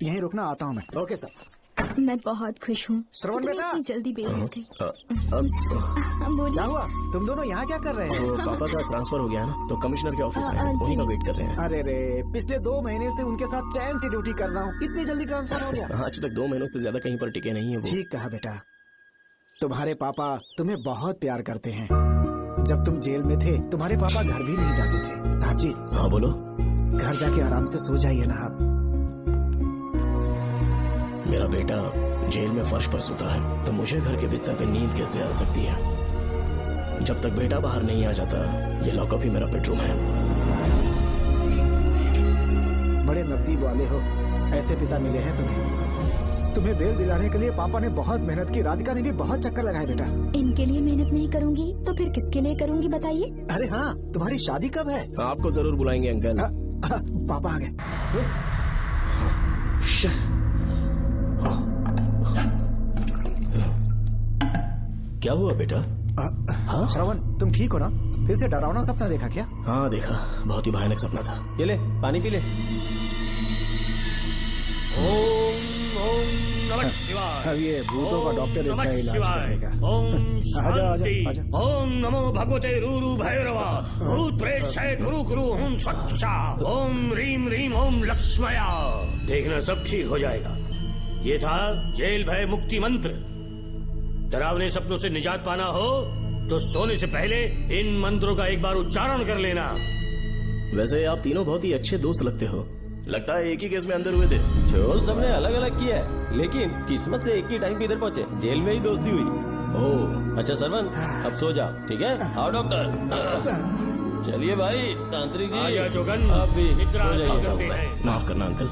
यहीं रुकना, आता हूँ मैं। Okay sir. मैं बहुत खुश हूँ। श्रवण बेटा, इतनी जल्दी बेल मिल गई। बोलिए। क्या हुआ? तुम दोनों यहाँ क्या कर रहे हैं? तो पापा का ट्रांसफर हो गया ना, तो कमिश्नर के ऑफिस में उन्हीं का वेट कर रहे हैं। अरे रे, पिछले 2 महीने से उनके साथ चैन से ड्यूटी कर रहा हूँ, इतनी जल्दी ट्रांसफर हो गया? आज तक 2 महीनों से ज्यादा कहीं पर टिके नहीं है वो। ठीक कहा बेटा, तुम्हारे पापा तुम्हें बहुत प्यार करते हैं। जब तुम जेल में थे तुम्हारे पापा घर भी नहीं जाते थे। साहब जी। हाँ बोलो। घर जाके आराम से सो जाइए ना आप। मेरा बेटा जेल में फर्श पर सोता है तो मुझे घर के बिस्तर पे नींद कैसे आ सकती है? जब तक बेटा बाहर नहीं आ जाता, ये लॉकअप ही मेरा बेडरूम है। बड़े नसीब वाले हो, ऐसे पिता मिले हैं तुम्हें बेल दिलाने के लिए पापा ने बहुत मेहनत की। राधिका ने भी बहुत चक्कर लगाए बेटा। इनके लिए मेहनत नहीं करूँगी तो फिर किसके लिए करूँगी बताइए? अरे हाँ, तुम्हारी शादी कब है? आपको जरूर बुलाएंगे अंकल। पापा आ गए। क्या हुआ बेटा? हाँ श्रवण, तुम ठीक हो ना? फिर से डरावना सपना देखा क्या? हाँ देखा, बहुत ही भयानक सपना था। ये ले पानी पी ले। ओम ओम नमः शिवाय। अब ये भूतों का डॉक्टर इसका इलाज करेगा। ओम शांति। आजा। ओम नमो भगवते रूरू भैरवा। भूत प्रेत शय गुरु गुरु ओम सच्चा। ओम रीम रीम ओम लक्ष्मया। देखना सब ठीक हो जाएगा। ये था जेल भय मुक्ति मंत्र। डरावने सपनों से निजात पाना हो तो सोने से पहले इन मंत्रों का एक बार उच्चारण कर लेना। वैसे आप तीनों बहुत ही अच्छे दोस्त लगते हो। लगता है एक ही केस में अंदर हुए थे। झोल सबने अलग अलग किया है, लेकिन किस्मत से एक ही टाइम पे इधर पहुंचे। जेल में ही दोस्ती हुई। ओह अच्छा सरवन, अब सो जाओ, ठीक है? आओ डॉक्टर। चलिए भाई तांत्रिक जी। आजा जोगन, आप भी निद्रा सो जाइए। करते हैं। माफ करना अंकल,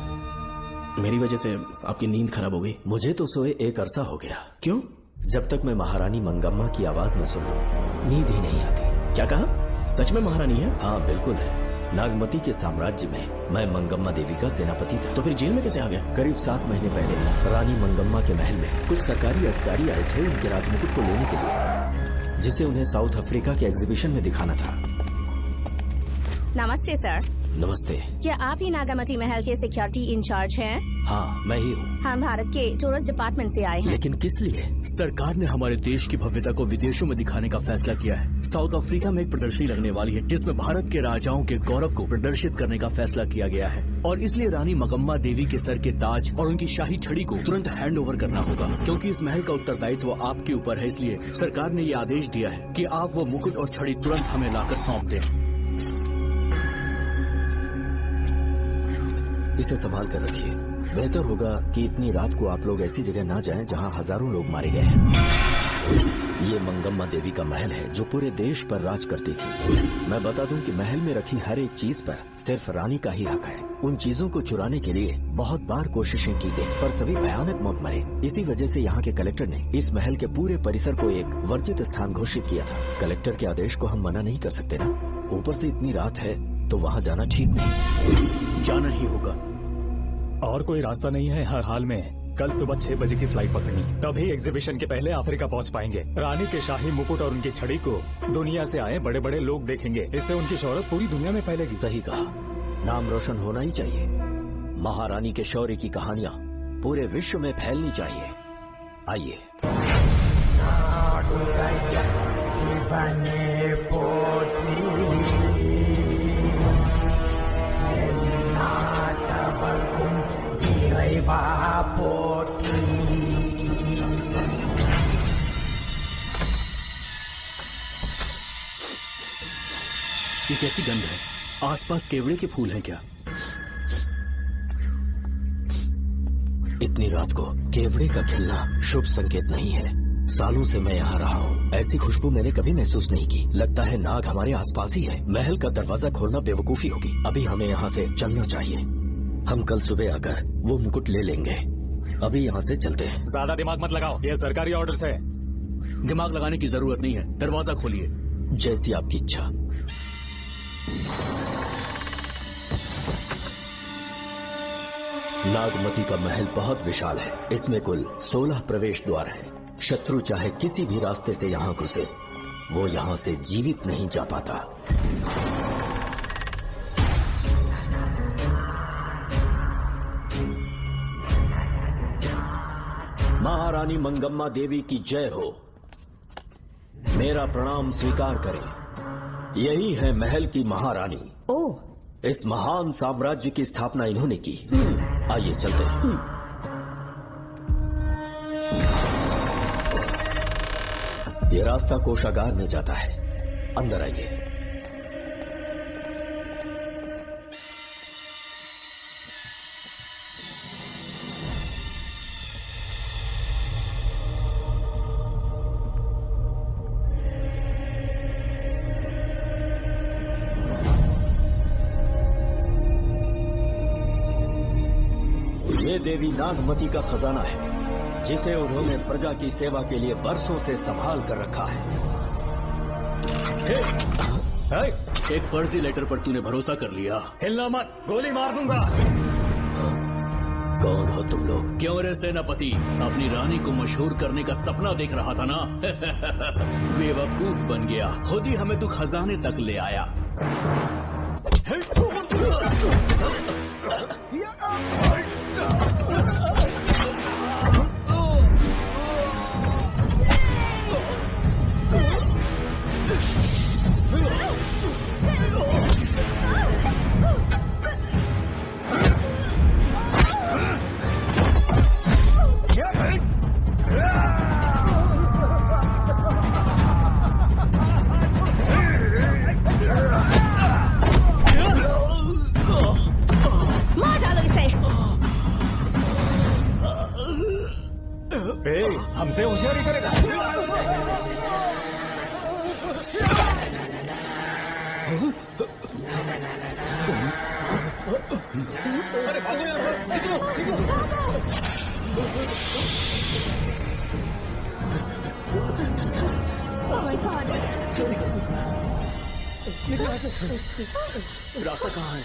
मेरी वजह से आपकी नींद खराब हो गई। मुझे तो सोए 1 अरसा हो गया। क्यों? जब तक मैं महारानी मंगम्मा की आवाज न सुनूं, नींद ही नहीं आती। क्या कहा? सच में महारानी है? हाँ बिल्कुल है। नागमती के साम्राज्य में मैं मंगम्मा देवी का सेनापति था। तो फिर जेल में कैसे आ गया? करीब 7 महीने पहले रानी मंगम्मा के महल में कुछ सरकारी अधिकारी आए थे उनके राजमुकुट को लेने के लिए, जिसे उन्हें साउथ अफ्रीका के एग्जीबिशन में दिखाना था। नमस्ते सर। नमस्ते। क्या आप ही नागामती महल के सिक्योरिटी इंचार्ज हैं? हाँ मैं ही हूँ। हम भारत के टूरिस्ट डिपार्टमेंट से आए हैं। लेकिन किस लिए? सरकार ने हमारे देश की भव्यता को विदेशों में दिखाने का फैसला किया है। साउथ अफ्रीका में एक प्रदर्शनी लगने वाली है जिसमें भारत के राजाओं के गौरव को प्रदर्शित करने का फैसला किया गया है, और इसलिए रानी मंगम्मा देवी के सर के ताज और उनकी शाही छड़ी को तुरंत हैंड ओवर करना होगा। क्योंकि इस महल का उत्तरदायित्व आपके ऊपर है, इसलिए सरकार ने ये आदेश दिया है कि आप वो मुकुट और छड़ी तुरंत हमें लाकर सौंप दें। इसे संभाल कर रखिए। बेहतर होगा कि इतनी रात को आप लोग ऐसी जगह ना जाएं जहां हजारों लोग मारे गए हैं। ये मंगम्मा देवी का महल है जो पूरे देश पर राज करती थी। मैं बता दूं कि महल में रखी हर एक चीज पर सिर्फ रानी का ही हक है। उन चीजों को चुराने के लिए बहुत बार कोशिशें की गई, पर सभी भयानक मौत मरे। इसी वजह से यहाँ के कलेक्टर ने इस महल के पूरे परिसर को एक वर्जित स्थान घोषित किया था। कलेक्टर के आदेश को हम मना नहीं कर सकते ना। ऊपर से इतनी रात है तो वहाँ जाना ठीक नहीं। जाना ही होगा। और कोई रास्ता नहीं है। हर हाल में कल सुबह 6 बजे की फ्लाइट पकड़नी, तभी एग्जीबिशन के पहले अफ्रीका पहुंच पाएंगे। रानी के शाही मुकुट और उनकी छड़ी को दुनिया से आए बड़े बड़े लोग देखेंगे। इससे उनकी शोहरत पूरी दुनिया में फैलेगी। सही कहा, नाम रोशन होना ही चाहिए। महारानी के शौर्य की कहानियाँ पूरे विश्व में फैलनी चाहिए। आइए। ये कैसी गंध है? आसपास केवड़े के फूल हैं क्या? इतनी रात को केवड़े का खिलना शुभ संकेत नहीं है। सालों से मैं यहाँ रहा हूँ, ऐसी खुशबू मैंने कभी महसूस नहीं की। लगता है नाग हमारे आसपास ही है। महल का दरवाजा खोलना बेवकूफी होगी। अभी हमें यहाँ से चलना चाहिए। हम कल सुबह आकर वो मुकुट ले लेंगे। अभी यहाँ से चलते हैं। ज्यादा दिमाग मत लगाओ, ये सरकारी ऑर्डर्स है। दिमाग लगाने की जरूरत नहीं है। दरवाजा खोलिए। जैसी आपकी इच्छा। नागमती का महल बहुत विशाल है। इसमें कुल 16 प्रवेश द्वार हैं। शत्रु चाहे किसी भी रास्ते से यहाँ घुसे, वो यहाँ से जीवित नहीं जा पाता। महारानी मंगम्मा देवी की जय हो। मेरा प्रणाम स्वीकार करें। यही है महल की महारानी। ओह, इस महान साम्राज्य की स्थापना इन्होंने की। आइए चलते हैं। ये रास्ता कोषागार में जाता है। अंदर आइए। ये देवी नागमती का खजाना है, जिसे उन्होंने प्रजा की सेवा के लिए बरसों से संभाल कर रखा है। एक फर्जी लेटर पर तूने भरोसा कर लिया। हिलना मत, गोली मार दूंगा। कौन हो तुम लोग? क्यों रे सेनापति, अपनी रानी को मशहूर करने का सपना देख रहा था ना? बेवकूफ बन गया। खुद ही हमें तू खजाने तक ले आया। हमसे होशियारी करेगा। रास्ता कहाँ है?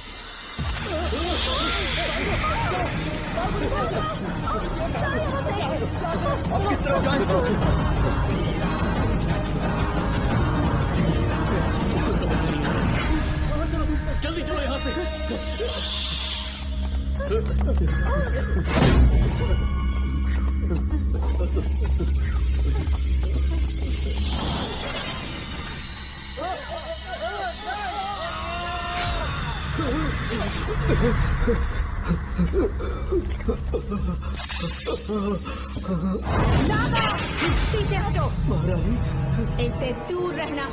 किस तरफ जाएं? जल्दी चलो यहाँ से। नागा, पीछे हटो। महारानी, इनसे दूर रहना।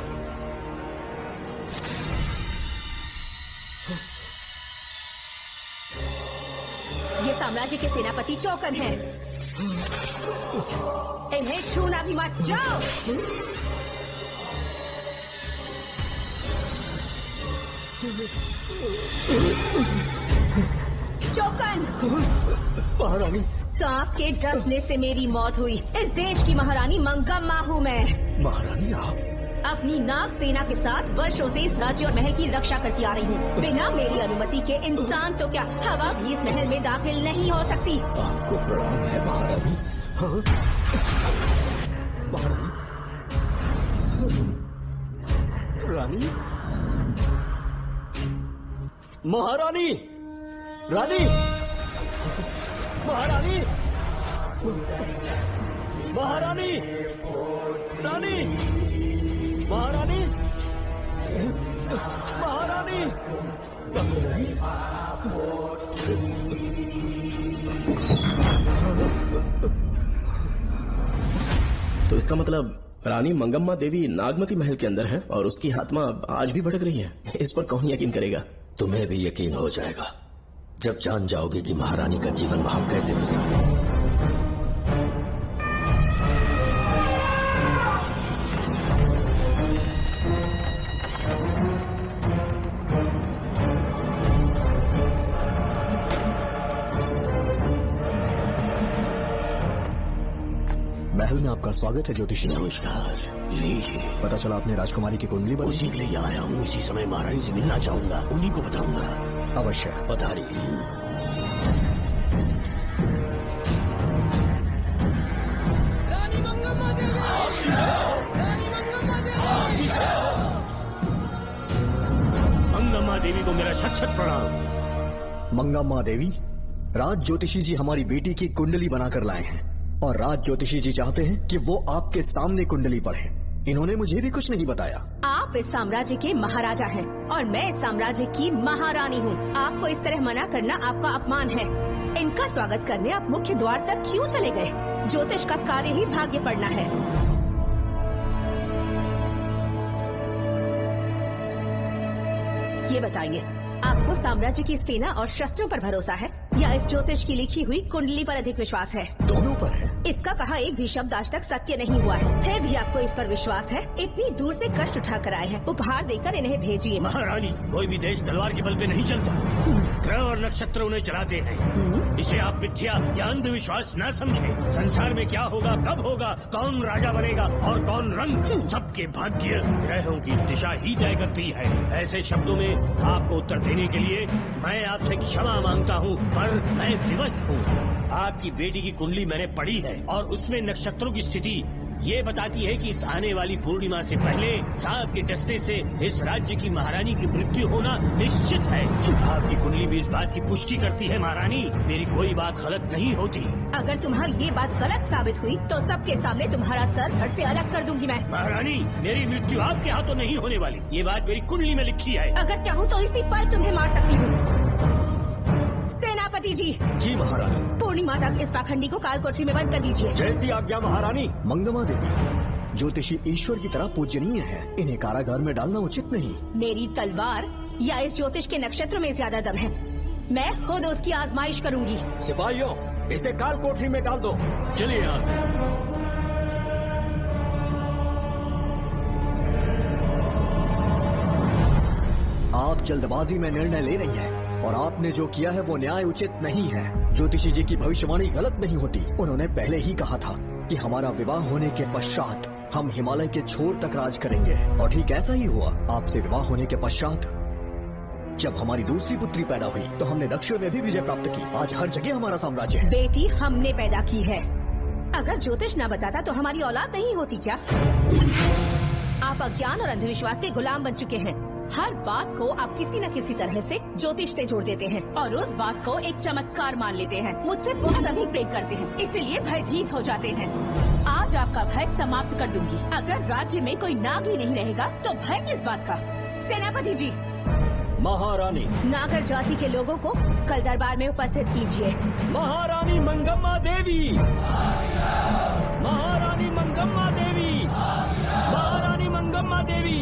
ये साम्राज्य के सेनापति चौकन हैं। इन्हें छूना भी मत। जाओ। चौकन। महारानी, सांप के डसने से मेरी मौत हुई। इस देश की महारानी मंगम्मा हूँ मैं। महारानी आप? अपनी नाग सेना के साथ वर्षों से इस राज्य और महल की रक्षा करती आ रही हूँ। बिना मेरी अनुमति के इंसान तो क्या, हवा भी इस महल में दाखिल नहीं हो सकती। आपको प्रणाम है महारानी। हाँ? महारानी, रानी, महारानी, रानी, महारानी, महारानी, रानी, महारानी, महारानी, तो इसका मतलब रानी मंगम्मा देवी नागमती महल के अंदर है और उसकी आत्मा आज भी भटक रही है। इस पर कौन यकीन करेगा? तुम्हें भी यकीन हो जाएगा जब जान जाओगे कि महारानी का जीवन वहां कैसे गुजरा। महल में आपका स्वागत है ज्योतिषी। नमस्कार। लीजिए। पता चला आपने राजकुमारी की कुंडली बनी। उसी के लिए आया हूँ। इसी समय महारानी से मिलना चाहूंगा, उन्हीं को बताऊंगा। अवश्य पधारिए। मंगम्मा देवी को मेरा शत शत प्रणाम। मंगम्मा देवी, राज ज्योतिषी जी हमारी बेटी की कुंडली बनाकर लाए हैं। और राज ज्योतिषी जी चाहते हैं कि वो आपके सामने कुंडली पढ़े। इन्होंने मुझे भी कुछ नहीं बताया। आप इस साम्राज्य के महाराजा हैं और मैं इस साम्राज्य की महारानी हूँ। आपको इस तरह मना करना आपका अपमान है। इनका स्वागत करने आप मुख्य द्वार तक क्यों चले गए? ज्योतिष का कार्य ही भाग्य पढ़ना है। ये बताइए, आपको साम्राज्य की सेना और शस्त्रों पर भरोसा है या इस ज्योतिष की लिखी हुई कुंडली पर अधिक विश्वास है? दोनों पर है। इसका कहा एक भी शब्द आज तक सत्य नहीं हुआ है, फिर भी आपको इस पर विश्वास है? इतनी दूर से कष्ट उठा कर आए हैं, उपहार देकर इन्हें भेजिए। महारानी, कोई भी देश तलवार के बल पे नहीं चलता, ग्रह और नक्षत्र उन्हें चलाते हैं। इसे आप मिथ्या या अंधविश्वास न समझे। संसार में क्या होगा, कब होगा, कौन राजा बनेगा और कौन रंग, सबके भाग्य ग्रहों की दिशा ही तय करती है। ऐसे शब्दों में आपको उत्तर देने के लिए मैं आपसे क्षमा मांगता हूँ, पर मैं विवश हूँ। आपकी बेटी की कुंडली मैंने पढ़ी है और उसमें नक्षत्रों की स्थिति ये बताती है कि इस आने वाली पूर्णिमा से पहले सांप के डसने से इस राज्य की महारानी की मृत्यु होना निश्चित है। आपकी कुंडली भी इस बात की पुष्टि करती है। महारानी, मेरी कोई बात गलत नहीं होती। अगर तुम्हारी ये बात गलत साबित हुई तो सबके सामने तुम्हारा सर धड़ से अलग कर दूंगी मैं। महारानी, मेरी मृत्यु आपके हाथों नहीं होने वाली, ये बात मेरी कुंडली में लिखी है। अगर चाहूँ तो इसी पल तुम्हें मार सकती हूँ। सेनापति जी। जी महारानी। पूर्णिमा तक इस पाखंडी को कालकोठरी में बंद कर दीजिए। जैसी आज्ञा महारानी। मंगमा देवी, ज्योतिषी ईश्वर की तरह पूजनीय है, इन्हें कारागार में डालना उचित नहीं। मेरी तलवार या इस ज्योतिष के नक्षत्र में ज्यादा दम है? मैं खुद उसकी आजमाइश करूंगी। सिपाहियों, इसे कालकोठरी में डाल दो। चलिए यहाँ से। आप जल्दबाजी में निर्णय ले रही हैं और आपने जो किया है वो न्याय उचित नहीं है। ज्योतिषी जी की भविष्यवाणी गलत नहीं होती। उन्होंने पहले ही कहा था कि हमारा विवाह होने के पश्चात हम हिमालय के छोर तक राज करेंगे, और ठीक ऐसा ही हुआ। आपसे विवाह होने के पश्चात जब हमारी दूसरी पुत्री पैदा हुई तो हमने दक्षिण में भी विजय प्राप्त की। आज हर जगह हमारा साम्राज्य है। बेटी हमने पैदा की है। अगर ज्योतिष न बताता तो हमारी औलाद नहीं होती क्या? आप अज्ञान और अंधविश्वास के गुलाम बन चुके हैं। हर बात को आप किसी न किसी तरह से ज्योतिष से जोड़ देते हैं और उस बात को एक चमत्कार मान लेते हैं। मुझसे बहुत अधिक प्रेम करते हैं, इसीलिए भयभीत हो जाते हैं। आज आपका भय समाप्त कर दूंगी। अगर राज्य में कोई नाग ही नहीं रहेगा तो भय किस बात का? सेनापति जी। महारानी। नागर जाति के लोगों को कल दरबार में उपस्थित कीजिए। महारानी मंगम्मा देवी। महारानी मंगम्मा देवी। महारानी मंगम्मा देवी।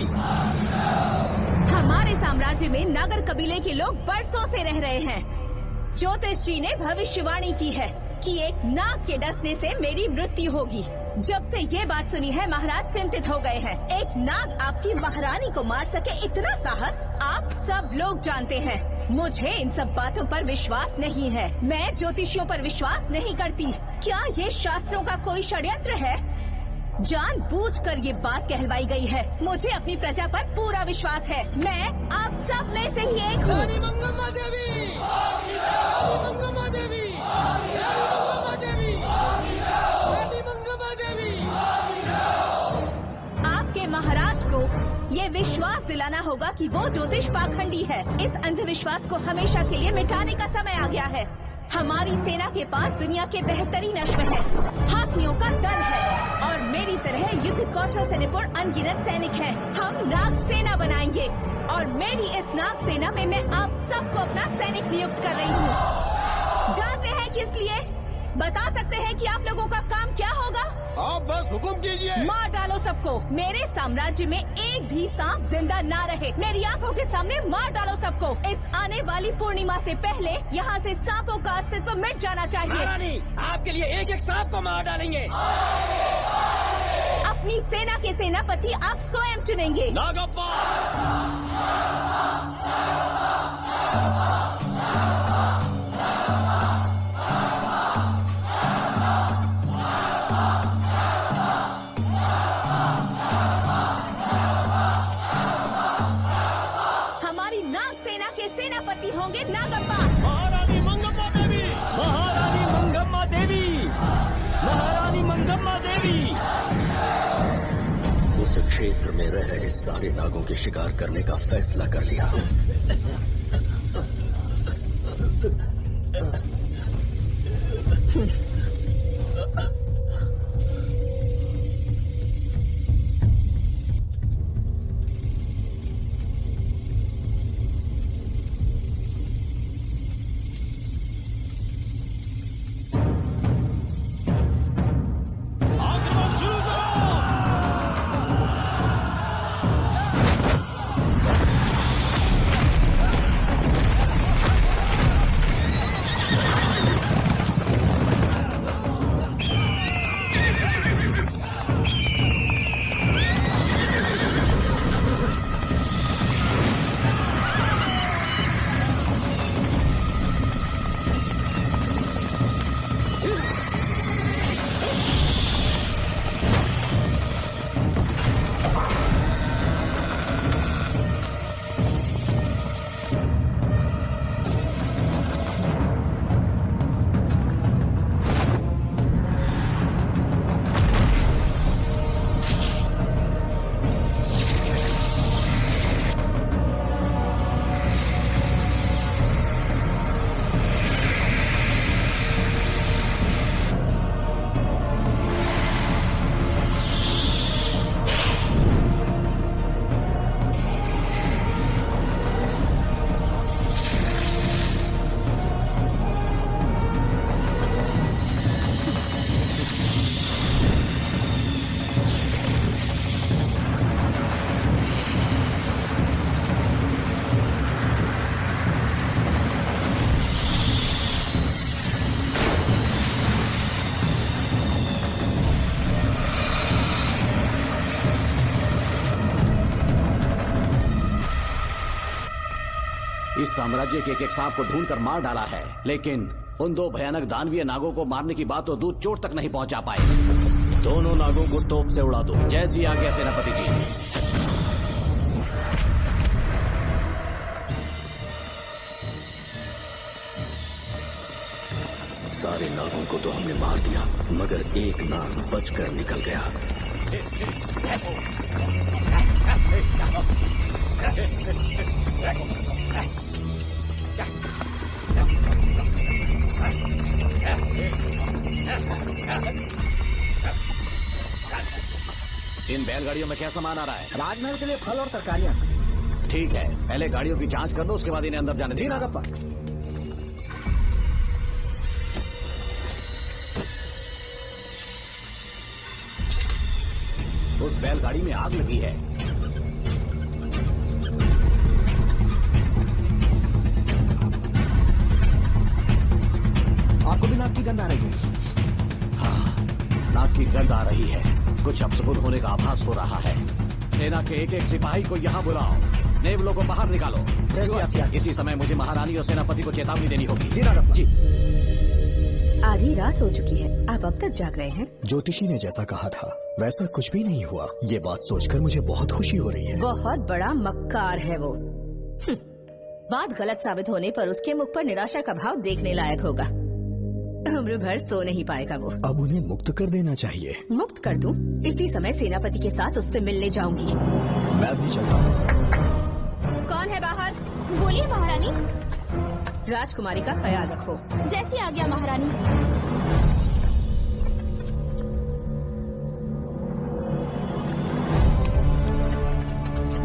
हमारे साम्राज्य में नागर कबीले के लोग बरसों से रह रहे हैं। ज्योतिष जी ने भविष्यवाणी की है कि एक नाग के डसने से मेरी मृत्यु होगी। जब से ये बात सुनी है महाराज चिंतित हो गए हैं। एक नाग आपकी महारानी को मार सके, इतना साहस आप सब लोग जानते हैं। मुझे इन सब बातों पर विश्वास नहीं है। मैं ज्योतिषियों पर विश्वास नहीं करती। क्या ये शास्त्रों का कोई षड्यंत्र है? जानबूझकर ये बात कहलवाई गई है। मुझे अपनी प्रजा पर पूरा विश्वास है। मैं आप सब में से ही एक हूँ। मंगम्मा देवी। मंगम्मा देवी। मंगम्मा देवी। मंगम्मा देवी। आपके महाराज को ये विश्वास दिलाना होगा कि वो ज्योतिष पाखंडी है। इस अंधविश्वास को हमेशा के लिए मिटाने का समय आ गया है। हमारी सेना के पास दुनिया के बेहतरीन अश्व है, हाथियों का दल है और मेरी तरह युद्ध कौशल से निपुण अनगिनत सैनिक हैं। हम नाग सेना बनाएंगे और मेरी इस नाग सेना में मैं आप सबको अपना सैनिक नियुक्त कर रही हूँ। जानते हैं किस लिए? बता सकते हैं कि आप लोगों का काम क्या होगा? आप बस हुक्म कीजिए। मार डालो सबको। मेरे साम्राज्य में एक भी सांप जिंदा ना रहे। मेरी आंखों के सामने मार डालो सबको। इस आने वाली पूर्णिमा से पहले यहाँ से सांपों का अस्तित्व मिट जाना चाहिए। महारानी, आपके लिए एक एक सांप को मार डालेंगे। अपनी सेना के सेनापति आप स्वयं चुनेंगे। नागप्पा। सेनापति होंगे नागप्पा। महारानी मंगम्मा देवी। महारानी मंगम्मा देवी। महारानी मंगम्मा देवी। उस क्षेत्र में रह रहे सारे नागों के शिकार करने का फैसला कर लिया। इस साम्राज्य के एक सांप को ढूंढकर मार डाला है, लेकिन उन 2 भयानक दानवीय नागों को मारने की बात तो दूध चोट तक नहीं पहुंचा पाए। दोनों नागों को तोप से उड़ा दो, जैसी आज्ञा सेनापति की। सारे नागों को तो हमने मार दिया, मगर एक नाग बचकर निकल गया। इन बैलगाड़ियों में क्या सामान आ रहा है? राजमहल के लिए फल और तरकारियां। ठीक है, पहले गाड़ियों की जांच कर लो, उसके बाद इन्हें अंदर जाने जी देना। नागप्पा। उस बैलगाड़ी में आग लगी है। आपको भी नाक की गंध आ रही है? हाँ, नाक की गंध आ रही है। कुछ अपशकुन होने का आभास हो रहा है। सेना के एक सिपाही को यहाँ बुलाओ, नेवलों को बाहर निकालो। जैसे आपकी आज्ञा। इसी समय मुझे महारानी और सेनापति को चेतावनी देनी होगी। जी नागप्पा। जी। आधी रात हो चुकी है, आप अब तक जाग रहे हैं? ज्योतिषी ने जैसा कहा था वैसा कुछ भी नहीं हुआ। ये बात सोचकर मुझे बहुत खुशी हो रही है। बहुत बड़ा मक्कार है वो। बात गलत साबित होने पर उसके मुख पर निराशा का भाव देखने लायक होगा। उम्र भर सो नहीं पाएगा वो। अब उन्हें मुक्त कर देना चाहिए। मुक्त कर दूं? इसी समय सेनापति के साथ उससे मिलने जाऊंगी। मैं भी चलता हूँ। कौन है बाहर? बोलिए महारानी। राजकुमारी का ख्याल रखो। जैसी आज्ञा महारानी।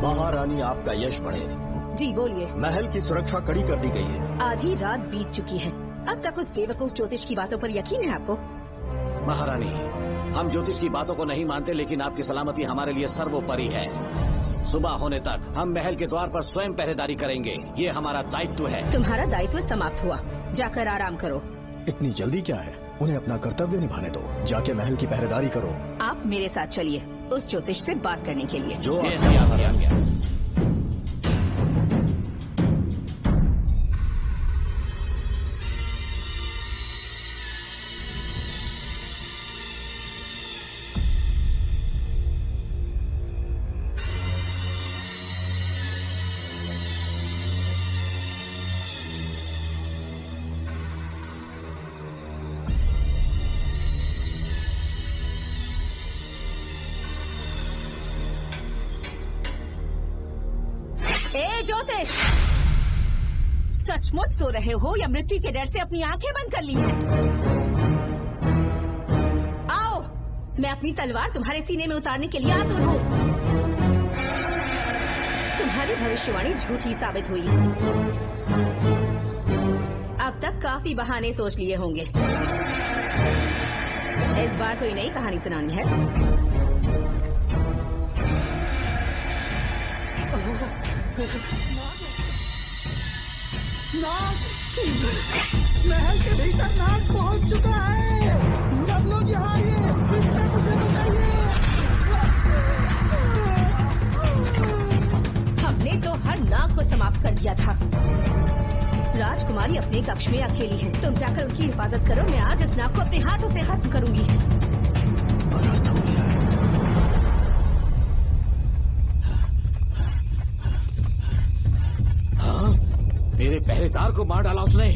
महारानी आपका यश बढ़े। जी बोलिए। महल की सुरक्षा कड़ी कर दी गई है। आधी रात बीत चुकी है, अब तक उस बेवकूफ ज्योतिष की बातों पर यकीन है आपको? महारानी, हम ज्योतिष की बातों को नहीं मानते, लेकिन आपकी सलामती हमारे लिए सर्वोपरि है। सुबह होने तक हम महल के द्वार पर स्वयं पहरेदारी करेंगे, ये हमारा दायित्व है। तुम्हारा दायित्व समाप्त हुआ, जाकर आराम करो। इतनी जल्दी क्या है? उन्हें अपना कर्तव्य निभाने दो। जाके महल की पहरेदारी करो। आप मेरे साथ चलिए उस ज्योतिष से बात करने के लिए। जो जैसी आपकी आज्ञा। ए ज्योतिष, सचमुच सो रहे हो या मृत्यु के डर से अपनी आंखें बंद कर ली हैं? आओ, मैं अपनी तलवार तुम्हारे सीने में उतारने के लिए आतुर हूँ। तुम्हारी भविष्यवाणी झूठी साबित हुई। अब तक काफी बहाने सोच लिए होंगे। इस बार कोई नई कहानी सुनानी है? नाग! महल के भीतर नाग पहुंच चुका है। सब लोग यहाँ आइए, उसे बचाइए। हमने तो हर नाग को समाप्त कर दिया था। राजकुमारी अपने कक्ष में अकेली है, तुम जाकर उनकी हिफाजत करो। मैं आज इस नाग को अपने हाथों से खत्म करूंगी। मेरे पहरेदार को मार डाला उसने।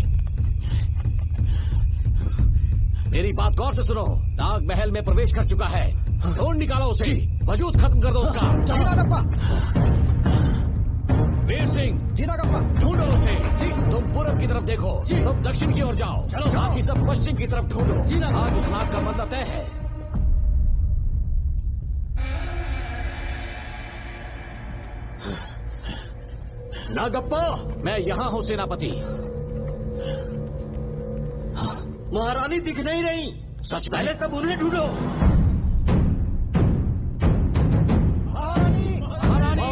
मेरी बात गौर से सुनो, नाग महल में प्रवेश कर चुका है। ढूंढ निकालो उसे, वजूद खत्म कर दो उसका। जी नागप्पा। वीर सिंह, जी नागप्पा। ढूंढो उसे। जी, तुम पूरब की तरफ देखो, तुम दक्षिण की ओर जाओ, बाकी सब पश्चिम की तरफ ढूंढो। आज उस नाग का बंदा तय है। नागप्पा, मैं यहाँ हूँ सेनापति। महारानी दिख नहीं रही। सच पहले सब उन्हें ढूंढो। महारानी! महारानी!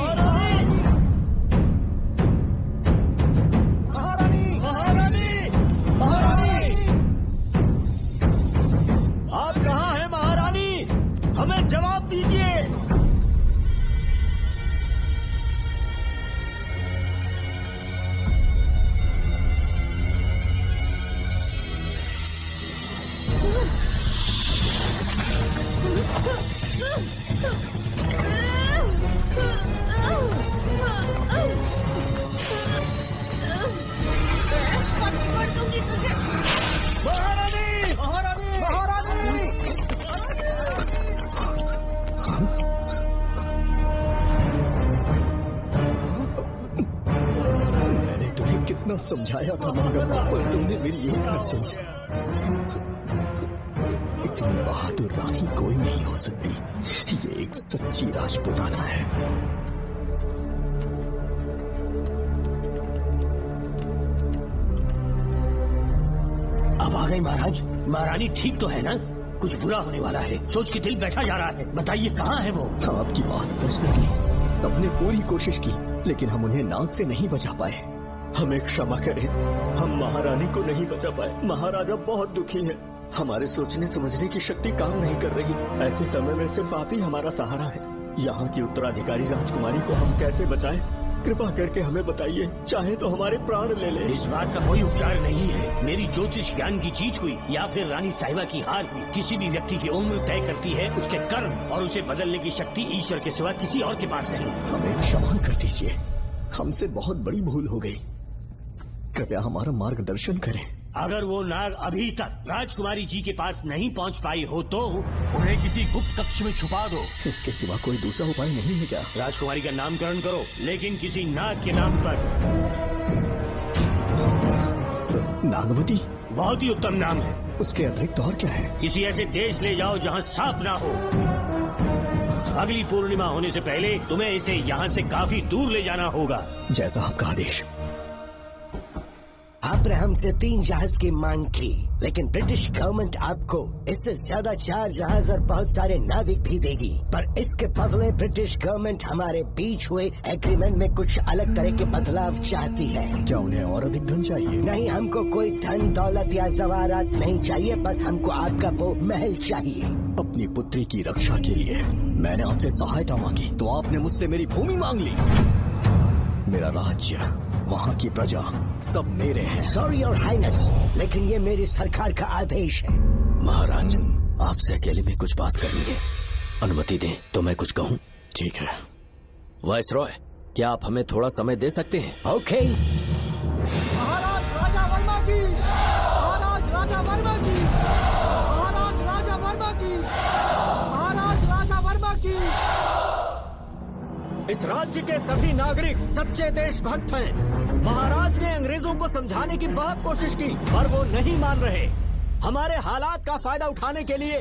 महारानी! महारानी! महारानी! आप कहाँ हैं महारानी? हमें जवाब दीजिए। मैंने तुम्हें कितना समझाया था मंगम्मा, पर तुमने मेरी एक न सुनी। इतनी बहादुर रानी कोई नहीं हो सकती। ये एक सच्ची राजपुताना है। अब आ गए महाराज। महारानी ठीक तो है ना? कुछ बुरा होने वाला है, सोच के दिल बैठा जा रहा है। बताइए कहाँ है वो? आपकी बात सच निकली। सबने पूरी कोशिश की, लेकिन हम उन्हें नाग से नहीं बचा पाए। हमें क्षमा करें, हम महारानी को नहीं बचा पाए। महाराजा बहुत दुखी है। हमारे सोचने समझने की शक्ति काम नहीं कर रही। ऐसे समय में सिर्फ आप ही हमारा सहारा है। यहाँ की उत्तराधिकारी राजकुमारी को हम कैसे बचाएं? कृपा करके हमें बताइए, चाहे तो हमारे प्राण ले ले। इस बात का कोई उपचार नहीं है। मेरी ज्योतिष ज्ञान की जीत हुई या फिर रानी साहिबा की हार हुई, किसी भी व्यक्ति की उम्र तय करती है उसके कर्म, और उसे बदलने की शक्ति ईश्वर के सिवा किसी और के पास नहीं। हमें क्षमा कर दीजिए, हमसे बहुत बड़ी भूल हो गई। कृपया हमारा मार्गदर्शन करें। अगर वो नाग अभी तक राजकुमारी जी के पास नहीं पहुंच पाई हो तो उन्हें किसी गुप्त कक्ष में छुपा दो। इसके सिवा कोई दूसरा उपाय नहीं है क्या? राजकुमारी का नामकरण करो, लेकिन किसी नाग के नाम पर। नागवती बहुत ही उत्तम नाम है। उसके अतिरिक्त और क्या है? किसी ऐसे देश ले जाओ जहाँ सांप ना हो। अगली पूर्णिमा होने से पहले तुम्हें इसे यहाँ से काफी दूर ले जाना होगा। जैसा आपका आदेश। आपने हमसे 3 जहाज की मांग की, लेकिन ब्रिटिश गवर्नमेंट आपको इससे ज्यादा 4 जहाज और बहुत सारे नाविक भी देगी। पर इसके बदले ब्रिटिश गवर्नमेंट हमारे बीच हुए एग्रीमेंट में कुछ अलग तरह के बदलाव चाहती है। क्या उन्हें और अधिक धन चाहिए? नहीं, हमको कोई धन दौलत या जवाहरात नहीं चाहिए, बस हमको आपका वो महल चाहिए। अपनी पुत्री की रक्षा के लिए मैंने आपसे सहायता मांगी तो आपने मुझसे मेरी भूमि मांग ली। मेरा राज्य, वहाँ की प्रजा सब मेरे हैं। सॉरी योर हाइनेस, लेकिन ये मेरी सरकार का आदेश है। महाराज, आपसे अकेले में कुछ बात करनी है। अनुमति दें तो मैं कुछ कहूँ? ठीक है। वाइसरॉय, क्या आप हमें थोड़ा समय दे सकते हैं? ओके। महाराज राजा वर्मा की, महाराज राजा वर्मा की, महाराज राजा वर्मा की, महाराज राजा वर्मा की। इस राज्य के सभी नागरिक सच्चे देशभक्त हैं। महाराज ने अंग्रेजों को समझाने की बहुत कोशिश की, पर वो नहीं मान रहे। हमारे हालात का फायदा उठाने के लिए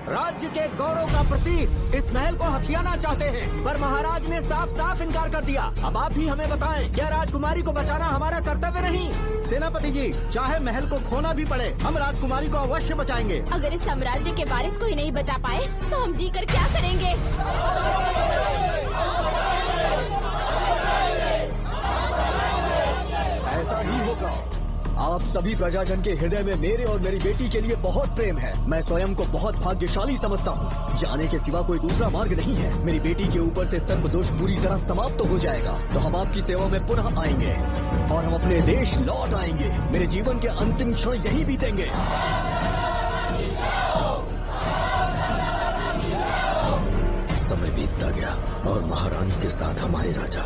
राज्य के गौरव का प्रतीक इस महल को हथियाना चाहते हैं, पर महाराज ने साफ साफ इनकार कर दिया। अब आप ही हमें बताएं, क्या राजकुमारी को बचाना हमारा कर्तव्य नहीं? सेनापति जी, चाहे महल को खोना भी पड़े, हम राजकुमारी को अवश्य बचाएंगे। अगर इस साम्राज्य के वारिस को ही नहीं बचा पाए तो हम जीकर क्या करेंगे? ऐसा ही होगा। आप सभी प्रजाजन के हृदय में मेरे और मेरी बेटी के लिए बहुत प्रेम है। मैं स्वयं को बहुत भाग्यशाली समझता हूँ। जाने के सिवा कोई दूसरा मार्ग नहीं है। मेरी बेटी के ऊपर से सर्पदोष पूरी तरह समाप्त हो जाएगा तो हम आपकी सेवा में पुनः आएंगे और हम अपने देश लौट आएंगे। मेरे जीवन के अंतिम क्षण यही बीतेंगे। समय बीतता गया और महारानी के साथ हमारे राजा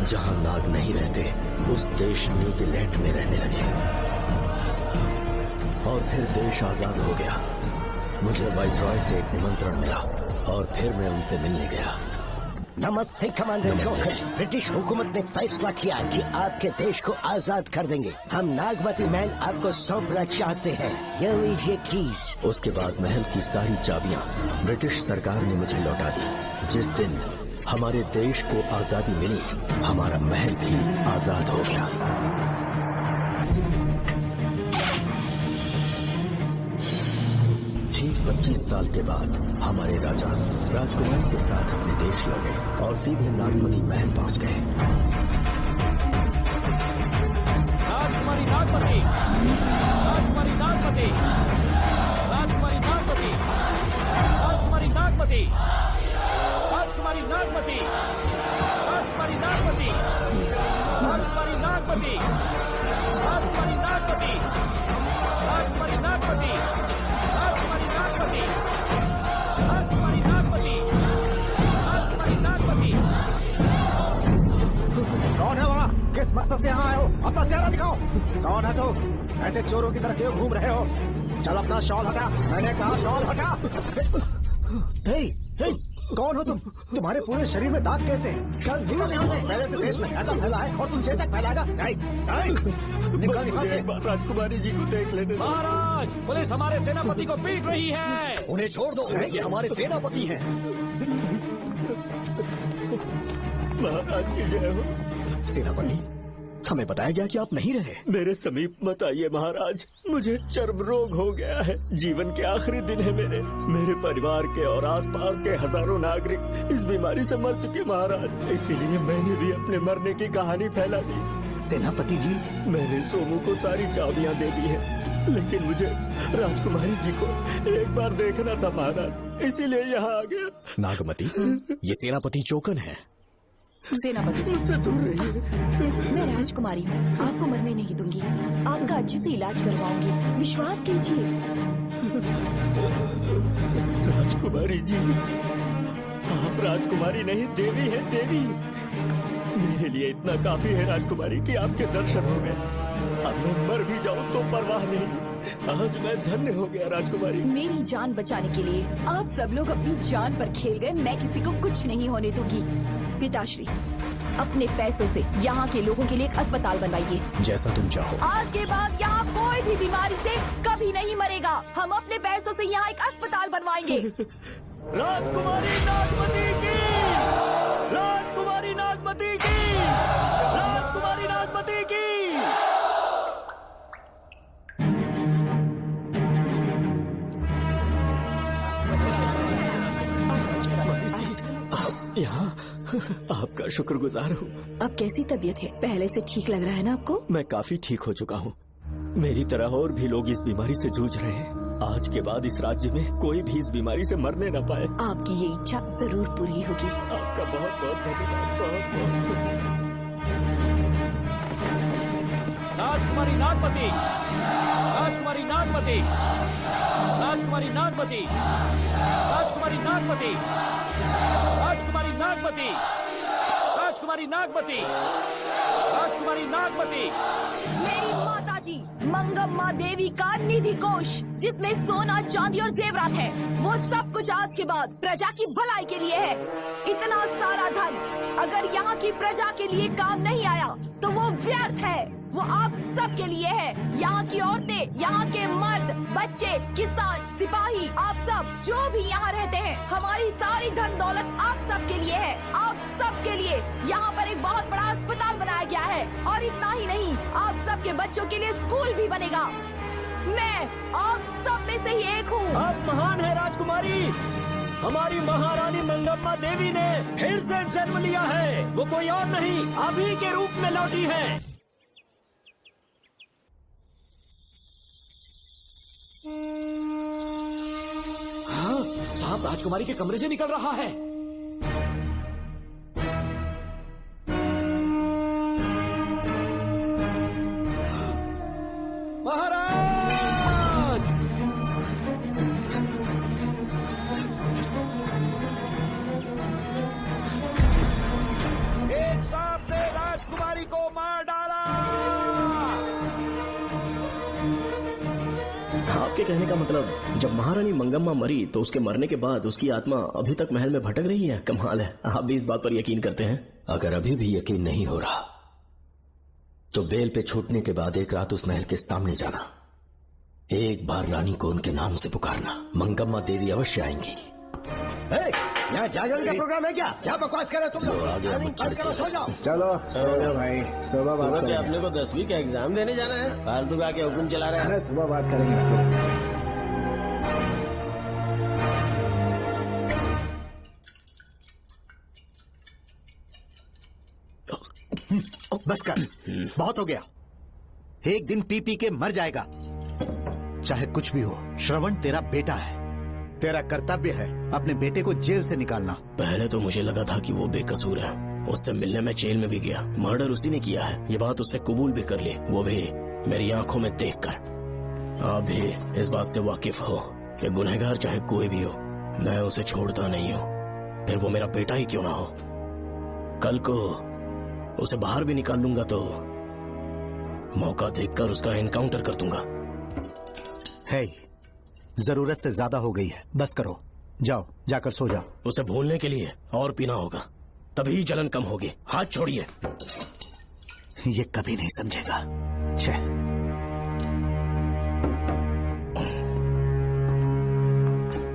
जहाँ नाग नहीं रहते उस देश न्यूजीलैंड में रहने लगे और फिर देश आजाद हो गया। मुझे वाइसरॉय से एक निमंत्रण मिला और फिर मैं उनसे मिलने गया। नमस्ते कमांडर जोकर। ब्रिटिश हुकूमत ने फैसला किया कि आपके देश को आजाद कर देंगे। हम नागवती महल आपको सौंपना चाहते हैं। ये लीजिए कीज। उसके बाद महल की सारी चाबियां ब्रिटिश सरकार ने मुझे लौटा दी। जिस दिन हमारे देश को आजादी मिली, हमारा महल भी आजाद हो गया। ठीक 25 साल के बाद हमारे राजा राजकुमारी के साथ अपने देश लौटे और सीधे नागवती महल पहुंच गए। राजकुमारी नागवती, राजकुमारी नागवती, राजकुमारी नागवती, राजकुमारी नागवती, राजकुमारी नागवती, राजकुमारी नागवती, राजकुमारी नागवती, राजकुमारी नागवती, राजकुमारी नागवती, राजकुमारी नागवती, राजकुमारी अपना चेहरा दिखाओ। कौन है तुम? ऐसे चोरों की तरह क्यों घूम रहे हो? चल अपना शॉल हटा, मैंने कहा शॉल हटा। हे, हे, कौन हो तुम? तुम्हारे पूरे शरीर में दाग कैसे हैं? चल निकल यहाँ से। पहले से देश में ऐसा फैला है और तुम चेचक फैलाएगा? निकल यहाँ से। राजकुमारी जी को देख लेते। महाराज, पुलिस हमारे सेनापति को पीट रही है। उन्हें छोड़ दो, ये हमारे सेनापति हैं। महाराज की जय हो। सेनापति, हमें बताया गया कि आप नहीं रहे। मेरे समीप मत आइए महाराज, मुझे चर्म रोग हो गया है। जीवन के आखिरी दिन है मेरे परिवार के और आसपास के हजारों नागरिक इस बीमारी से मर चुके महाराज। इसीलिए मैंने भी अपने मरने की कहानी फैला दी। सेनापति जी, मैंने सोमू को सारी चाबियां दे दी है, लेकिन मुझे राजकुमारी जी को एक बार देखना था महाराज, इसीलिए यहाँ आ गया। नागमती, ये सेनापति चोकन है। सेनापति जी, उससे दूर रहिए। मैं राजकुमारी हूँ, आपको मरने नहीं दूंगी। आपका अच्छे से इलाज करवाऊंगी, विश्वास कीजिए। राजकुमारी जी, आप राजकुमारी नहीं देवी है, देवी। मेरे लिए इतना काफी है राजकुमारी कि आपके दर्शन हो गए। अब मैं मर भी जाऊं तो परवाह नहीं। आज मैं धन्य हो गया राजकुमारी। मेरी जान बचाने के लिए आप सब लोग अपनी जान पर खेल गए। मैं किसी को कुछ नहीं होने दूंगी। पिताश्री, अपने पैसों से यहाँ के लोगों के लिए एक अस्पताल बनवाइए। जैसा तुम चाहो। आज के बाद यहाँ कोई भी बीमारी से कभी नहीं मरेगा। हम अपने पैसों से यहाँ एक अस्पताल बनवाएंगे। राजकुमारी नागमती की, राजकुमारी नागमती की, राजकुमारी नागमती की। यहाँ आपका शुक्रगुजार हूँ। अब कैसी तबीयत है? पहले से ठीक लग रहा है ना आपको? मैं काफी ठीक हो चुका हूँ। मेरी तरह और भी लोग इस बीमारी से जूझ रहे हैं। आज के बाद इस राज्य में कोई भी इस बीमारी से मरने न पाए। आपकी ये इच्छा जरूर पूरी होगी। आपका बहुत बहुत धन्यवाद, बहुत बहुत। राजकुमारी नागमती, राजकुमारी नागमती, राजकुमारी नागमती, राजकुमारी नागमती, राजकुमारी नागमती, राजकुमारी नागमती, राजकुमारी नागमती। मेरी माताजी मंगम्मा देवी का निधि कोष, जिसमें सोना, चांदी और जेवरात है, वो सब कुछ आज के बाद प्रजा की भलाई के लिए है। इतना सारा धन अगर यहाँ की प्रजा के लिए काम नहीं आया तो वो व्यर्थ है। वो आप सब के लिए है। यहाँ की औरतें, यहाँ के मर्द, बच्चे, किसान, सिपाही, आप सब जो भी यहाँ रहते हैं, हमारी सारी धन दौलत आप सब के लिए है। आप सब के लिए यहाँ पर एक बहुत बड़ा अस्पताल बनाया गया है। और इतना ही नहीं, आप सब के बच्चों के लिए स्कूल भी बनेगा। मैं आप सब में से ही एक हूँ। आप महान है राजकुमारी। हमारी महारानी मंगम्मा देवी ने फिर से जन्म लिया है। वो कोई और नहीं, आप ही के रूप में लौटी है। हाँ, साहब राजकुमारी के कमरे से निकल रहा है। महाराज, एक सांप ने राजकुमारी को मार डाला। आपके कहने का मतलब, जब महारानी मंगम्मा मरी तो उसके मरने के बाद उसकी आत्मा अभी तक महल में भटक रही है? कमाल है, आप भी इस बात पर यकीन करते हैं? अगर अभी भी यकीन नहीं हो रहा तो बेल पे छूटने के बाद एक रात उस महल के सामने जाना, एक बार रानी को उनके नाम से पुकारना, मंगम्मा देवी अवश्य आएंगी। यहाँ जागरण का प्रोग्राम है क्या? क्या बकवास कर रहे तुम लोग? करो, सो जाओ। चलो सो जाओ भाई, सुबह बात क्या करेंगे। अपने को 10वीं का एग्जाम देने जाना है? फालतू का क्या हुक्म चला रहे हैं? अरे सुबह बात करेंगे। बस कर, बहुत हो गया। एक दिन पी पी के मर जाएगा। चाहे कुछ भी हो, श्रवण तेरा बेटा है। तेरा कर्तव्य है अपने बेटे को जेल से निकालना। पहले तो मुझे लगा था कि वो बेकसूर है, उससे मिलने में जेल में भी गया, मर्डर उसी ने किया है, ये बात उसने कबूल भी कर ली, वो भी मेरी आंखों में देखकर। आप भी इस बात से वाकिफ हो कि गुनहगार चाहे कोई भी हो, मैं उसे छोड़ता नहीं हूँ, फिर वो मेरा बेटा ही क्यों ना हो। कल को उसे बाहर भी निकाल लूंगा तो मौका देखकर उसका एनकाउंटर कर दूंगा। है, जरूरत से ज्यादा हो गई है, बस करो। जाओ, जाकर सो जाओ। उसे भूलने के लिए और पीना होगा, तभी जलन कम होगी। हाथ छोड़िए। ये कभी नहीं समझेगा। छे।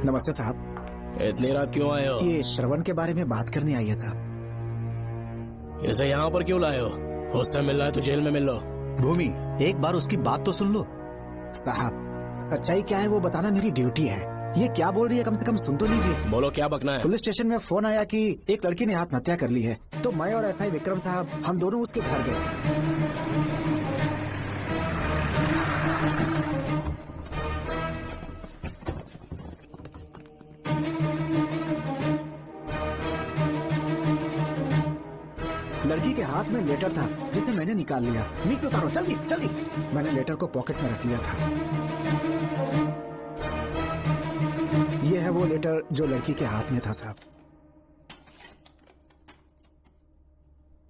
नमस्ते साहब। इतनी रात क्यों आए हो? ये श्रवण के बारे में बात करने आई है साहब। इसे यहाँ पर क्यों लाए हो? उससे मिलना है तो जेल में मिल लो। भूमि, एक बार उसकी बात तो सुन लो। साहब, सच्चाई क्या है वो बताना मेरी ड्यूटी है। ये क्या बोल रही है, कम से कम सुन तो लीजिए। बोलो, क्या बकना है? पुलिस स्टेशन में फोन आया कि एक लड़की ने आत्महत्या कर ली है, तो मैं और एसआई विक्रम साहब हम दोनों उसके घर गए। लड़की के हाथ में लेटर था जिसे मैंने निकाल लिया। नीचे उतारो, जल्दी जल्दी। मैंने लेटर को पॉकेट में रख लिया था। ये है वो लेटर जो लड़की के हाथ में था साहब।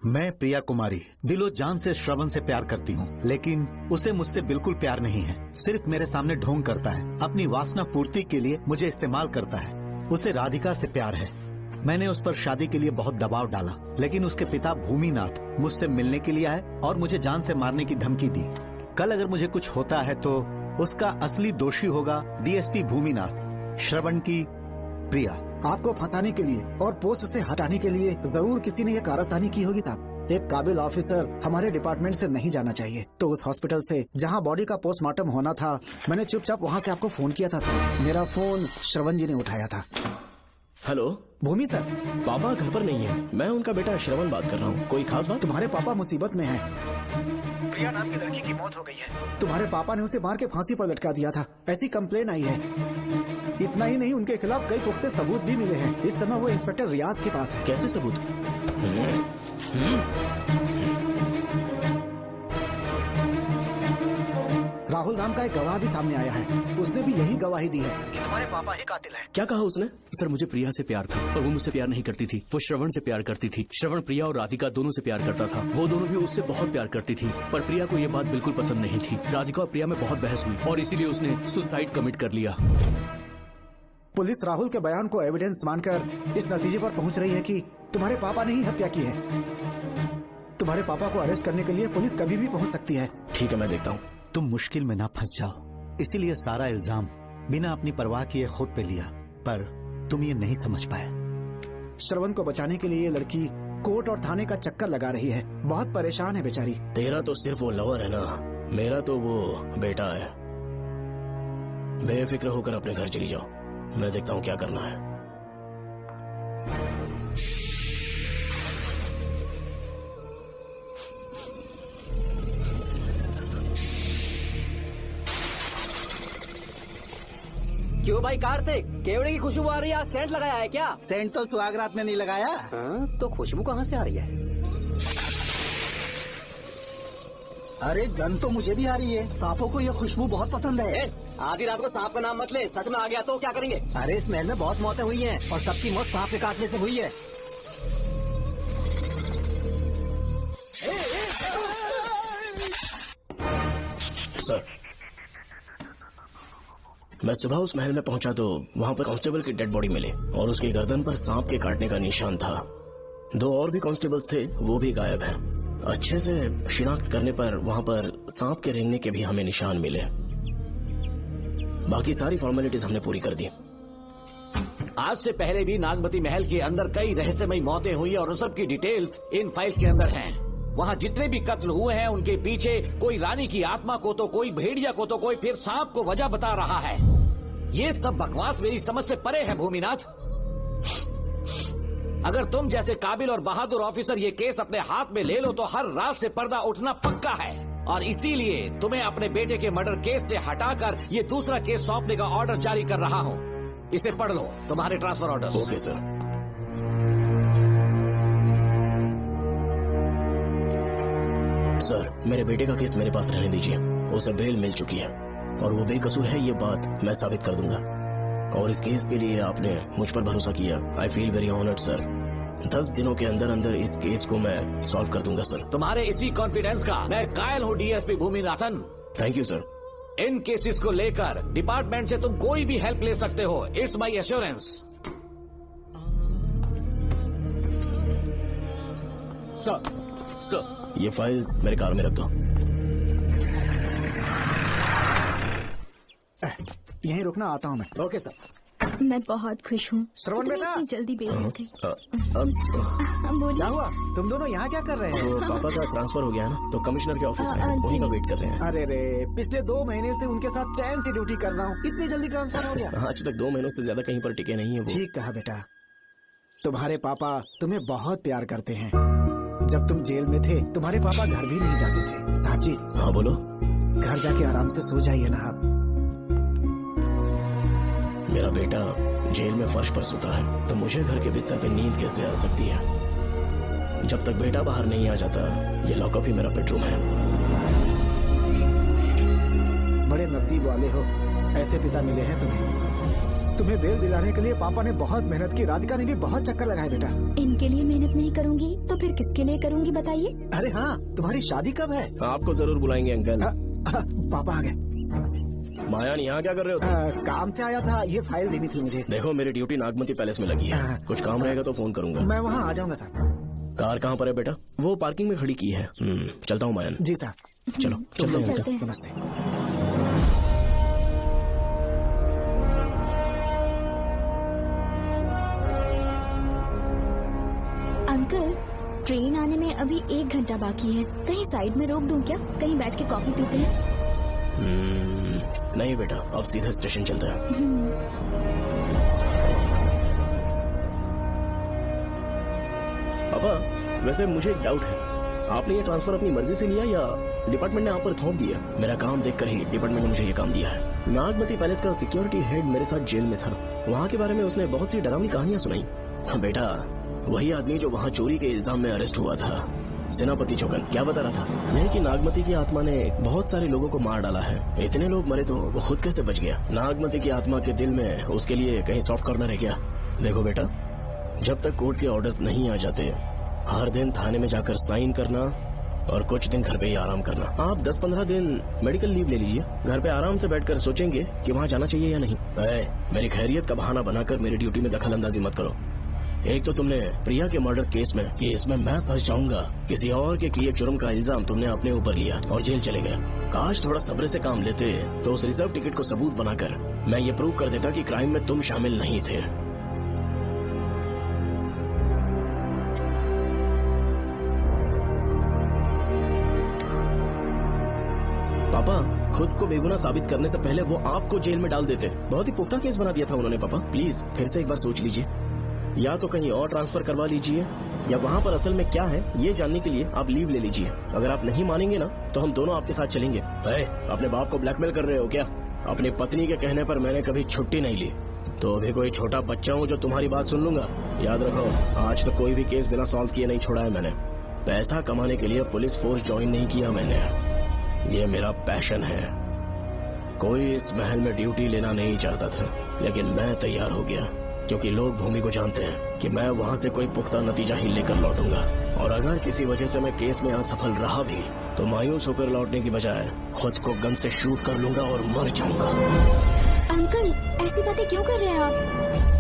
मैं प्रिया कुमारी दिलो जान से श्रवण से प्यार करती हूँ, लेकिन उसे मुझसे बिल्कुल प्यार नहीं है। सिर्फ मेरे सामने ढोंग करता है, अपनी वासना पूर्ति के लिए मुझे इस्तेमाल करता है। उसे राधिका से प्यार है। मैंने उस पर शादी के लिए बहुत दबाव डाला, लेकिन उसके पिता भूमिनाथ मुझसे मिलने के लिए आए और मुझे जान से मारने की धमकी दी। कल अगर मुझे कुछ होता है तो उसका असली दोषी होगा डीएसपी भूमिनाथ। श्रवण की प्रिया। आपको फंसाने के लिए और पोस्ट से हटाने के लिए जरूर किसी ने ये कारस्तानी की होगी साहब। एक काबिल ऑफिसर हमारे डिपार्टमेंट से नहीं जाना चाहिए। तो उस हॉस्पिटल से जहाँ बॉडी का पोस्टमार्टम होना था, मैंने चुपचाप वहाँ से आपको फोन किया था सर। मेरा फोन श्रवण जी ने उठाया था। हेलो भूमि सर। पापा घर पर नहीं है, मैं उनका बेटा श्रवण बात कर रहा हूँ। कोई खास बात? तुम्हारे पापा मुसीबत में हैं। प्रिया नाम की लड़की की मौत हो गई है। तुम्हारे पापा ने उसे मार के फांसी पर लटका दिया था, ऐसी कंप्लेन आई है। इतना ही नहीं, उनके खिलाफ कई पुख्ते सबूत भी मिले हैं। इस समय वो इंस्पेक्टर रियाज के पास है। कैसे सबूत? राहुल नाम का एक गवाह भी सामने आया है। उसने भी यही गवाही दी है कि तुम्हारे पापा ही कातिल हैं। क्या कहा उसने? सर, मुझे प्रिया से प्यार था और वो मुझसे प्यार नहीं करती थी। वो श्रवण से प्यार करती थी। श्रवण प्रिया और राधिका दोनों से प्यार करता था। वो दोनों भी उससे बहुत प्यार करती थी, पर प्रिया को ये बात बिल्कुल पसंद नहीं थी। राधिका और प्रिया में बहुत बहस हुई और इसीलिए उसने सुसाइड कमिट कर लिया। पुलिस राहुल के बयान को एविडेंस मानकर इस नतीजे पर पहुंच रही है कि तुम्हारे पापा ने ही हत्या की है। तुम्हारे पापा को अरेस्ट करने के लिए पुलिस कभी भी पहुंच सकती है। ठीक है, मैं देखता हूँ। तुम मुश्किल में ना फंस जाओ, इसीलिए सारा इल्जाम बिना अपनी परवाह किए खुद पे लिया, पर तुम ये नहीं समझ पाए। श्रवण को बचाने के लिए ये लड़की कोर्ट और थाने का चक्कर लगा रही है। बहुत परेशान है बेचारी। तेरा तो सिर्फ वो लवर है ना, मेरा तो वो बेटा है। बेफिक्र होकर अपने घर चली जाओ, मैं देखता हूँ क्या करना है। क्यों भाई कार्तिक, केवड़े की खुशबू आ रही है? सेंट लगाया है क्या? सेंट तो सुहागरात में नहीं लगाया। तो खुशबू कहाँ से आ रही है? अरे गन तो मुझे भी आ रही है। सांपों को ये खुशबू बहुत पसंद है। आधी रात को सांप का नाम मत ले, सच में आ गया तो क्या करेंगे? अरे इस महल में बहुत मौतें हुई हैं और सबकी मौत सांप के काटने से हुई है। सर, मैं सुबह उस महल में पहुंचा तो वहां पर कांस्टेबल की डेड बॉडी मिली और उसकी गर्दन पर सांप के काटने का निशान था। 2 और भी कांस्टेबल्स थे, वो भी गायब हैं। अच्छे से शिनाख्त करने पर वहां पर सांप के रेंगने के भी हमें निशान मिले। बाकी सारी फॉर्मेलिटीज हमने पूरी कर दी। आज से पहले भी नागमती महल के अंदर कई रहस्यमयी मौतें हुई और उन सब की डिटेल्स इन फाइल्स के अंदर हैं। वहाँ जितने भी कत्ल हुए हैं उनके पीछे कोई रानी की आत्मा को तो कोई भेड़िया को तो कोई फिर सांप को वजह बता रहा है। ये सब बकवास मेरी समझ से परे है भूमिनाथ। अगर तुम जैसे काबिल और बहादुर ऑफिसर ये केस अपने हाथ में ले लो तो हर रात से पर्दा उठना पक्का है, और इसीलिए तुम्हें अपने बेटे के मर्डर केस से हटाकर ये दूसरा केस सौंपने का ऑर्डर जारी कर रहा हूँ। इसे पढ़ लो, तुम्हारे transfer order. Okay sir. Sir, मेरे बेटे का केस मेरे पास रहने दीजिए। उसे बेल मिल चुकी है और वो बेकसूर है, ये बात मैं साबित कर दूंगा। और इस केस के लिए आपने मुझ पर भरोसा किया। I feel very honoured sir. 10 दिनों के अंदर अंदर इस केस को मैं सॉल्व कर दूंगा सर। तुम्हारे इसी कॉन्फिडेंस का मैं कायल हूँ DSP Bhuminathan. Thank you sir. In cases को लेकर डिपार्टमेंट से तुम कोई भी हेल्प ले सकते हो, इट्स माई एश्योरेंस। सर ये फाइल्स मेरे कार में रख दो। यहीं रुकना, आता हूँ मैं। Okay sir. मैं बहुत खुश हूँ। श्रवण बेटा, इतनी जल्दी बेल मिल गई। बोलिए। क्या हुआ? तुम दोनों यहाँ क्या कर रहे हैं? तो पापा का ट्रांसफर हो गया है ना, तो कमिश्नर के ऑफिस में उन्हीं का वेट कर रहे हैं। अरे रे, पिछले 2 महीने से उनके साथ चैन से ड्यूटी कर रहा हूँ, इतनी जल्दी ट्रांसफर हो गया? आज तक 2 महीनों से ज्यादा कहीं पर टिके नहीं है वो। ठीक कहा बेटा, तुम्हारे पापा तुम्हें बहुत प्यार करते हैं। जब तुम जेल में थे तुम्हारे पापा घर भी नहीं जाते थे। साहब जी। हाँ बोलो। घर जाके आराम से सो जाइए ना आप। मेरा बेटा जेल में फर्श पर सोता है तो मुझे घर के बिस्तर पे नींद कैसे आ सकती है? जब तक बेटा बाहर नहीं आ जाता, ये लॉकअप ही मेरा बेडरूम है। बड़े नसीब वाले हो, ऐसे पिता मिले हैं तुम्हें। तुम्हें बेल दिलाने के लिए पापा ने बहुत मेहनत की, राधिका ने भी बहुत चक्कर लगाए बेटा। इनके लिए मेहनत नहीं करूंगी तो फिर किसके लिए करूंगी बताइए? अरे हाँ, तुम्हारी शादी कब है? आपको जरूर बुलाएंगे अंकल। पापा आ गए। मायान यहाँ क्या कर रहे हो? काम से आया था, ये फाइल देनी थी मुझे। देखो मेरी ड्यूटी नागमती पैलेस में लगी है, कुछ काम रहेगा तो फोन करूंगा। मैं वहाँ आ जाऊंगा साहब। कार कहाँ पर है बेटा? वो पार्किंग में खड़ी की है। चलता हूँ मायान। जी साहब। चलो चलते हैं। नमस्ते। अंकल, ट्रेन आने में अभी 1 घंटा बाकी है, कहीं साइड में रोक दूं क्या? कहीं बैठ के कॉफी पीते हैं? नहीं बेटा, अब सीधा स्टेशन चलता है। पापा वैसे मुझे एक डाउट है, आपने ये ट्रांसफर अपनी मर्जी से लिया या डिपार्टमेंट ने आप पर थोप दिया? मेरा काम देखकर ही डिपार्टमेंट ने मुझे ये काम दिया है। नागमती पैलेस का सिक्योरिटी हेड मेरे साथ जेल में था, वहाँ के बारे में उसने बहुत सी डरावनी कहानियां सुनाई। बेटा वही आदमी जो वहाँ चोरी के इल्जाम में अरेस्ट हुआ था, सेनापति चौकन, क्या बता रहा था? यह कि नागमती की आत्मा ने बहुत सारे लोगों को मार डाला है। इतने लोग मरे तो वो खुद कैसे बच गया? नागमती की आत्मा के दिल में उसके लिए कहीं सॉफ्ट कॉर्नर है क्या? देखो बेटा, जब तक कोर्ट के ऑर्डर्स नहीं आ जाते, हर दिन थाने में जाकर साइन करना और कुछ दिन घर पे ही आराम करना। आप 10-15 दिन मेडिकल लीव ले लीजिए, घर पे आराम से बैठकर सोचेंगे कि वहाँ जाना चाहिए या नहीं। मेरी खैरियत का बहाना बनाकर मेरी ड्यूटी में दखल अंदाजी मत करो। एक तो तुमने प्रिया के मर्डर केस में कि इसमें मैं फंस जाऊंगा, किसी और के किए जुर्म का इल्जाम तुमने अपने ऊपर लिया और जेल चले गए। काश थोड़ा सब्र से काम लेते तो उस रिजर्व टिकट को सबूत बनाकर मैं ये प्रूव कर देता कि क्राइम में तुम शामिल नहीं थे। पापा खुद को बेगुनाह साबित करने से पहले वो आपको जेल में डाल देते। बहुत ही पुख्ता केस बना दिया था उन्होंने। पापा प्लीज फिर से एक बार सोच लीजिए, या तो कहीं और ट्रांसफर करवा लीजिए या वहाँ पर असल में क्या है ये जानने के लिए आप लीव ले लीजिए। अगर आप नहीं मानेंगे ना तो हम दोनों आपके साथ चलेंगे। अपने बाप को ब्लैकमेल कर रहे हो क्या? अपनी पत्नी के कहने पर मैंने कभी छुट्टी नहीं ली, तो अभी कोई छोटा बच्चा हूँ जो तुम्हारी बात सुन लूंगा? याद रखो, आज तो कोई भी केस बिना सॉल्व किए नहीं छोड़ा है मैंने। पैसा कमाने के लिए पुलिस फोर्स ज्वाइन नहीं किया मैंने, ये मेरा पैशन है। कोई इस महल में ड्यूटी लेना नहीं चाहता था, लेकिन मैं तैयार हो गया क्योंकि लोग भूमि को जानते हैं कि मैं वहाँ से कोई पुख्ता नतीजा ही लेकर लौटूंगा। और अगर किसी वजह से मैं केस में असफल रहा भी तो मायूस होकर लौटने की बजाय खुद को गन से शूट कर लूंगा और मर जाऊंगा। अंकल ऐसी बातें क्यों कर रहे हैं आप?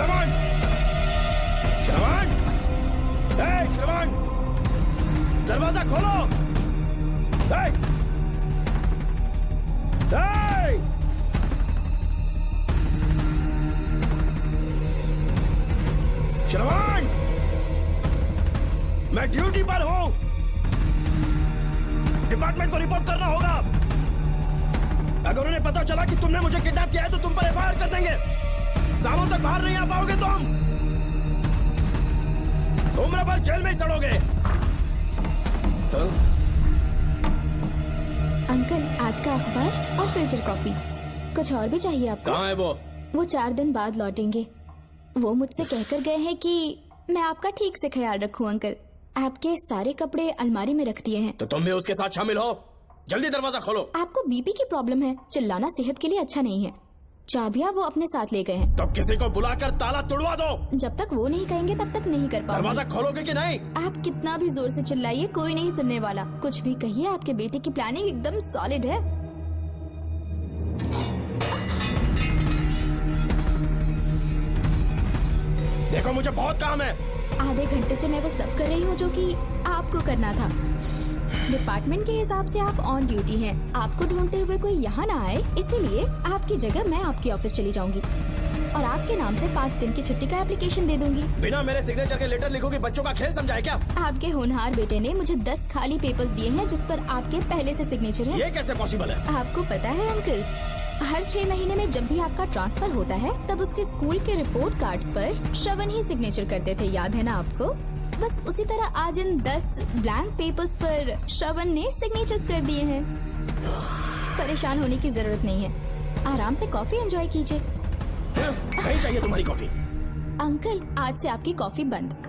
श्रवण, श्रवण, श्रवण, दरवाजा खोलो। श्रवण, मैं ड्यूटी पर हूं, डिपार्टमेंट को रिपोर्ट करना होगा। अगर उन्हें पता चला कि तुमने मुझे किडनैप किया है तो तुम पर एफआईआर कर देंगे। सालों तक बाहर नहीं आ पाओगे तुम, उम्र भर जेल में ही सड़ोगे। अंकल, आज का अखबार और फिल्टर कॉफी। कुछ और भी चाहिए आपको? कहाँ है वो? वो 4 दिन बाद लौटेंगे। वो मुझसे कहकर गए हैं कि मैं आपका ठीक से ख्याल रखूं अंकल। आपके सारे कपड़े अलमारी में रख दिए हैं। तो तुम भी उसके साथ शामिल हो। जल्दी दरवाजा खोलो। आपको बीपी की प्रॉब्लम है, चिल्लाना सेहत के लिए अच्छा नहीं है। चाबियां वो अपने साथ ले गए हैं। तो किसी को बुलाकर ताला तोड़वा दो। जब तक वो नहीं कहेंगे तब तक नहीं कर पाऊंगा। दरवाजा खोलोगे कि नहीं? आप कितना भी जोर से चिल्लाइए, कोई नहीं सुनने वाला। कुछ भी कहिए, आपके बेटे की प्लानिंग एकदम सॉलिड है। देखो, मुझे बहुत काम है। आधे घंटे से मैं वो सब कर रही हूँ जो कि आपको करना था। डिपार्टमेंट के हिसाब से आप ऑन ड्यूटी हैं। आपको ढूंढते हुए कोई यहाँ ना आए, इसीलिए आपकी जगह मैं आपकी ऑफिस चली जाऊंगी और आपके नाम से 5 दिन की छुट्टी का एप्लीकेशन दे दूंगी। बिना मेरे सिग्नेचर के लेटर लिखोगे? बच्चों का खेल समझाए क्या? आपके होनहार बेटे ने मुझे 10 खाली पेपर्स दिए हैं जिस पर आपके पहले से सिग्नेचर है। ये कैसे पॉसिबल है? आपको पता है अंकल, हर 6 महीने में जब भी आपका ट्रांसफर होता है तब उसके स्कूल के रिपोर्ट कार्ड्स पर श्रवण ही सिग्नेचर करते थे, याद है ना आपको? बस उसी तरह आज इन 10 ब्लैंक पेपर्स पर श्रवण ने सिग्नेचर्स कर दिए हैं। परेशान होने की जरूरत नहीं है, आराम से कॉफी एंजॉय कीजिए। नहीं चाहिए तुम्हारी कॉफी। अंकल, आज से आपकी कॉफी बंद।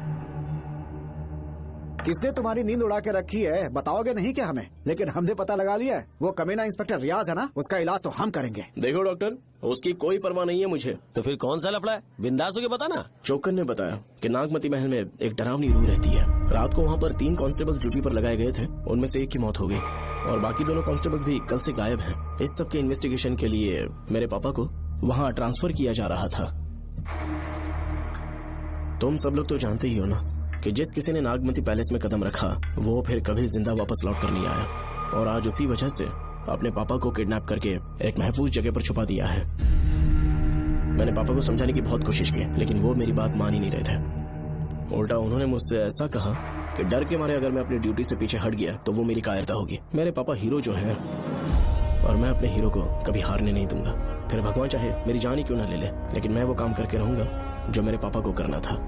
किसने तुम्हारी नींद उड़ा के रखी है? बताओगे नहीं क्या हमें? लेकिन हमने पता लगा लिया है। वो कमीना इंस्पेक्टर रियाज है ना, उसका इलाज तो हम करेंगे। देखो डॉक्टर, उसकी कोई परवाह नहीं है मुझे। तो फिर कौन सा लफड़ा है? बिंदास होके बता ना। चौकन ने बताया कि नागमती महल में एक डरावनी रूह रहती है। रात को वहाँ पर 3 कांस्टेबल्स ड्यूटी पर लगाए गए थे, उनमें से एक की मौत हो गई और बाकी दोनों कांस्टेबल्स भी कल से गायब हैं। इस सब के इन्वेस्टिगेशन के लिए मेरे पापा को वहाँ ट्रांसफर किया जा रहा था। तुम सब लोग तो जानते ही हो ना कि जिस किसी ने नागमती पैलेस में कदम रखा वो फिर कभी जिंदा वापस लौट कर नहीं आया। और आज उसी वजह से अपने पापा को किडनैप करके एक महफूज जगह पर छुपा दिया है। मैंने पापा को समझाने की बहुत कोशिश की, लेकिन वो मेरी बात मान ही नहीं रहे थे। उल्टा उन्होंने मुझसे ऐसा कहा कि डर के मारे अगर मैं अपनी ड्यूटी से पीछे हट गया तो वो मेरी कायरता होगी। मेरे पापा हीरो जो है और मैं अपने हीरो को कभी हारने नहीं दूंगा। फिर भगवान चाहे मेरी जान ही क्यों ना ले ले, लेकिन मैं वो काम करके रहूंगा जो मेरे पापा को करना था।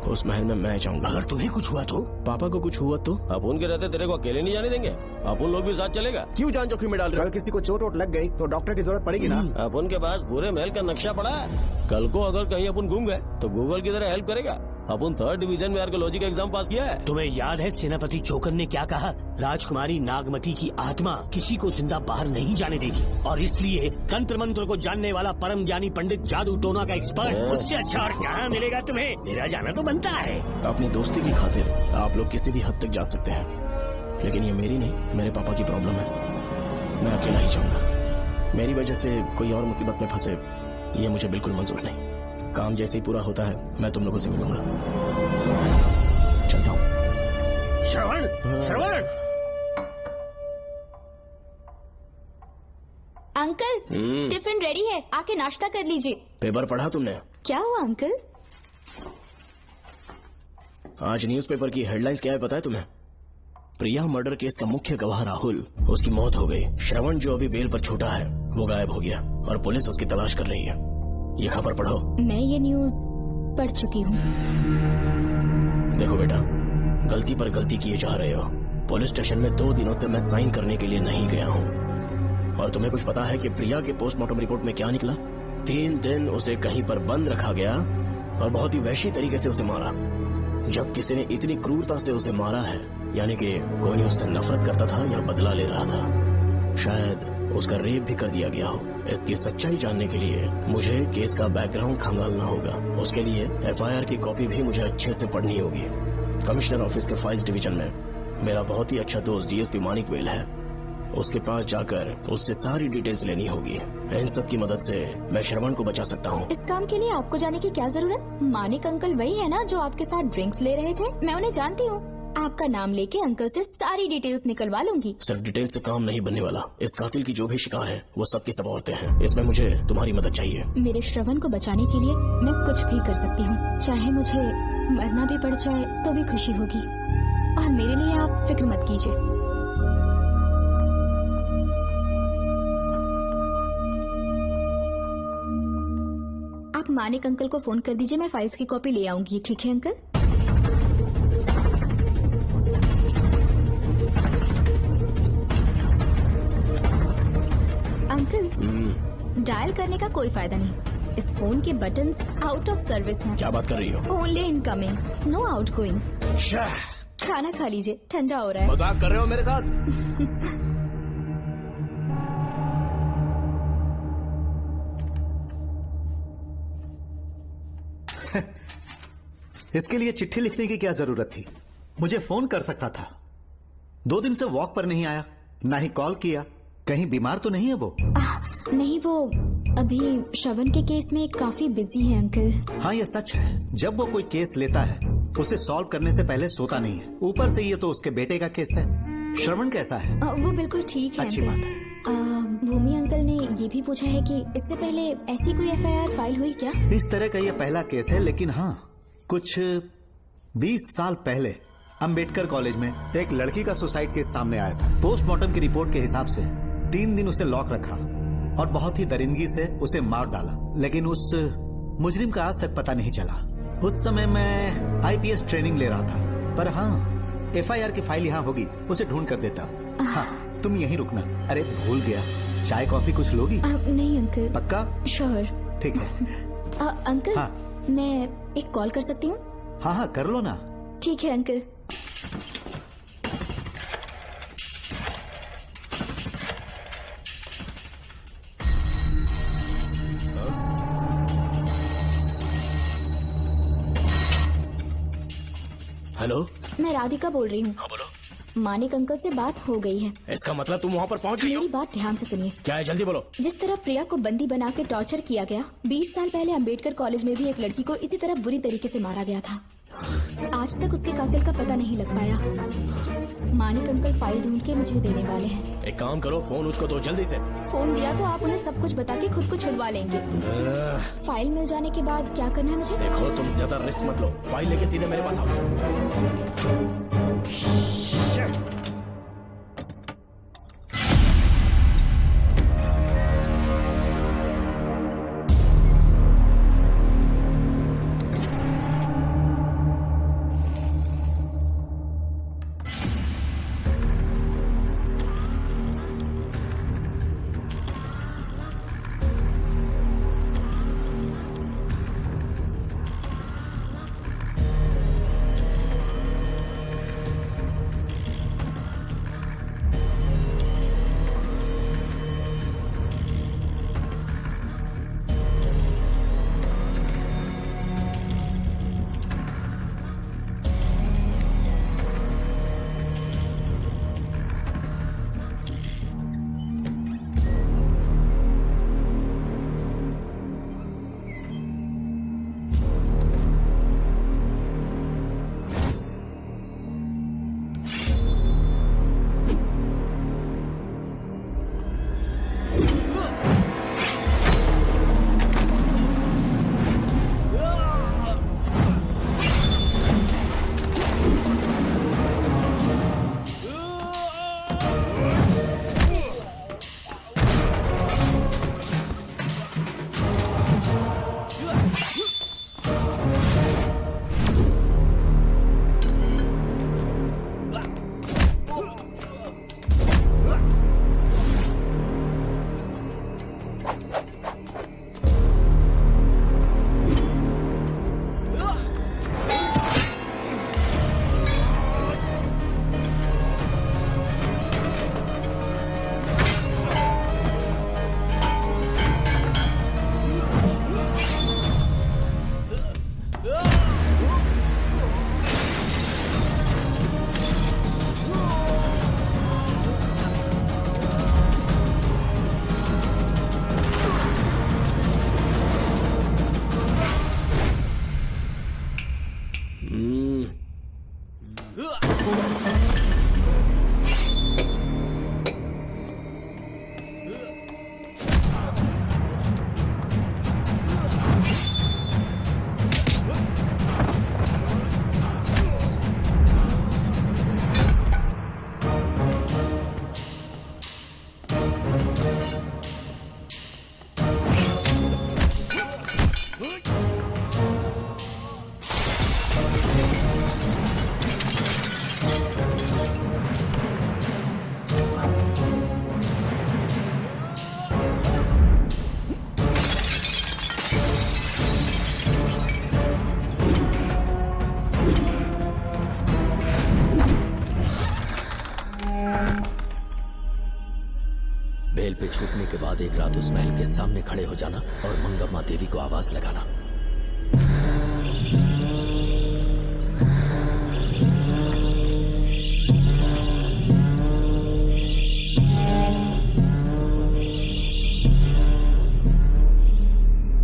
उस महल में मैं जाऊंगा। अगर तुम्हें कुछ हुआ तो? पापा को कुछ हुआ तो? अपुन के रहते तेरे को अकेले नहीं जाने देंगे। अपुन लोग भी साथ चलेगा। क्यों जान जोखिम में डाल रहे? कल किसी को चोट वोट लग गई तो डॉक्टर की जरूरत पड़ेगी ना। अपुन के पास पूरे महल का नक्शा पड़ा है। कल को अगर कहीं अपन घूम गए तो गूगल की तरह हेल्प करेगा। अपन 3rd डिवीजन में आर्कियोलॉजी का एग्जाम पास किया है। तुम्हें याद है सेनापति चोकन ने क्या कहा? राजकुमारी नागमती की आत्मा किसी को जिंदा बाहर नहीं जाने देगी और इसलिए तंत्र मंत्र को जानने वाला परम ज्ञानी पंडित जादू टोना का एक्सपर्ट मुझसे अच्छा और कहाँ मिलेगा तुम्हें? मेरा जाना तो बनता है। अपनी दोस्ती की खातिर आप लोग किसी भी हद तक जा सकते हैं, लेकिन ये मेरी नहीं, मेरे पापा की प्रॉब्लम है। मैं अकेला ही जाऊंगा। मेरी वजह से कोई और मुसीबत में फंसे ये मुझे बिल्कुल मंजूर नहीं। काम जैसे ही पूरा होता है मैं तुम लोगों से मिलूंगा। चलता हूँ। श्रवण, श्रवण। अंकल, टिफिन रेडी है, आके नाश्ता कर लीजिए। पेपर पढ़ा तुमने? क्या हुआ अंकल? आज न्यूज़पेपर की हेडलाइंस क्या है पता है तुम्हें? प्रिया मर्डर केस का मुख्य गवाह राहुल, उसकी मौत हो गई। श्रवण जो अभी बेल पर छूटा है वो गायब हो गया और पुलिस उसकी तलाश कर रही है। ये खबर पढ़ो। मैं ये न्यूज पढ़ चुकी हूँ। देखो बेटा, गलती पर गलती किए जा रहे हो। पुलिस स्टेशन में 2 दिनों से मैं साइन करने के लिए नहीं गया हूँ। और तुम्हें कुछ पता है कि प्रिया के पोस्टमार्टम रिपोर्ट में क्या निकला? 3 दिन उसे कहीं पर बंद रखा गया और बहुत ही वैशी तरीके से उसे मारा। जब किसी ने इतनी क्रूरता से उसे मारा है, यानी कि कोई उससे नफरत करता था या बदला ले रहा था। शायद उसका रेप भी कर दिया गया हो। इसकी सच्चाई जानने के लिए मुझे केस का बैकग्राउंड खंगालना होगा। उसके लिए एफआईआर की कॉपी भी मुझे अच्छे से पढ़नी होगी। कमिश्नर ऑफिस के फाइल्स डिवीजन में मेरा बहुत ही अच्छा दोस्त डीएसपी मानिक वेल है। उसके पास जाकर उससे सारी डिटेल्स लेनी होगी। इन सब की मदद से मैं श्रवण को बचा सकता हूँ। इस काम के लिए आपको जाने की क्या जरूरत? मानिक अंकल वही है ना जो आपके साथ ड्रिंक्स ले रहे थे? मैं उन्हें जानती हूँ। आपका नाम लेके अंकल से सारी डिटेल्स निकलवा लूंगी। सिर्फ डिटेल से काम नहीं बनने वाला। इस कातिल की जो भी शिकार है वो सबकी सब औरतें हैं। इसमें मुझे तुम्हारी मदद चाहिए। मेरे श्रवण को बचाने के लिए मैं कुछ भी कर सकती हूँ। चाहे मुझे मरना भी पड़ जाए तो भी खुशी होगी। और मेरे लिए आप फिक्र मत कीजिए। आप मानिक अंकल को फोन कर दीजिए, मैं फाइल्स की कॉपी ले आऊंगी। ठीक है अंकल? अंकल, डायल करने का कोई फायदा नहीं। इस फोन के बटन्स आउट ऑफ सर्विस हैं। क्या बात कर रही हो? Only incoming, no outgoing. खाना खा लीजिए, ठंडा हो रहा है। मजाक कर रहे हो मेरे साथ? इसके लिए चिट्ठी लिखने की क्या जरूरत थी? मुझे फोन कर सकता था। 2 दिन से वॉक पर नहीं आया, ना ही कॉल किया। कहीं बीमार तो नहीं है वो? नहीं, वो अभी श्रवण के केस में काफी बिजी है अंकल। हाँ, ये सच है। जब वो कोई केस लेता है उसे सॉल्व करने से पहले सोता नहीं है। ऊपर से ये तो उसके बेटे का केस है। श्रवण कैसा है? वो बिल्कुल ठीक है। अच्छी बात है। भूमि अंकल ने ये भी पूछा है कि इससे पहले ऐसी कोई FIR फाइल हुई क्या? इस तरह का ये पहला केस है, लेकिन हाँ, कुछ 20 साल पहले अंबेडकर कॉलेज में एक लड़की का सुसाइड केस सामने आया था। पोस्टमार्टम की रिपोर्ट के हिसाब से 3 दिन उसे लॉक रखा और बहुत ही दरिंदगी से उसे मार डाला, लेकिन उस मुजरिम का आज तक पता नहीं चला। उस समय मैं IPS ट्रेनिंग ले रहा था, पर हाँ, FIR की फाइल यहाँ होगी, उसे ढूंढ कर देता हूँ। हाँ, तुम यहीं रुकना। अरे भूल गया, चाय कॉफी कुछ लोगी? नहीं अंकल। पक्का? श्योर। ठीक है। अंकल, हाँ, मैं एक कॉल कर सकती हूँ? हाँ हाँ, कर लो ना। ठीक है अंकल। हेलो, मैं राधिका बोल रही हूँ। हाँ बोलो। मानिक अंकल से बात हो गई है। इसका मतलब तुम वहाँ पर पहुँच गई हो? मेरी बात ध्यान से सुनिए। क्या है, जल्दी बोलो। जिस तरह प्रिया को बंदी बना के टॉर्चर किया गया, 20 साल पहले अंबेडकर कॉलेज में भी एक लड़की को इसी तरह बुरी तरीके से मारा गया था। आज तक उसके कातिल का पता नहीं लग पाया। मानिक अंकल फाइल ढूंढ के मुझे देने वाले हैं। एक काम करो, फोन उसको दो जल्दी से। फोन दिया तो आप उन्हें सब कुछ बता के खुद को छुड़वा लेंगे। फाइल मिल जाने के बाद क्या करना है मुझे? देखो, तुम ज्यादा रिस्क मत लो। फाइल लेके सीधे मेरे पास आओ। बाद एक रात उस महल के सामने खड़े हो जाना और मंगम्मा देवी को आवाज लगाना।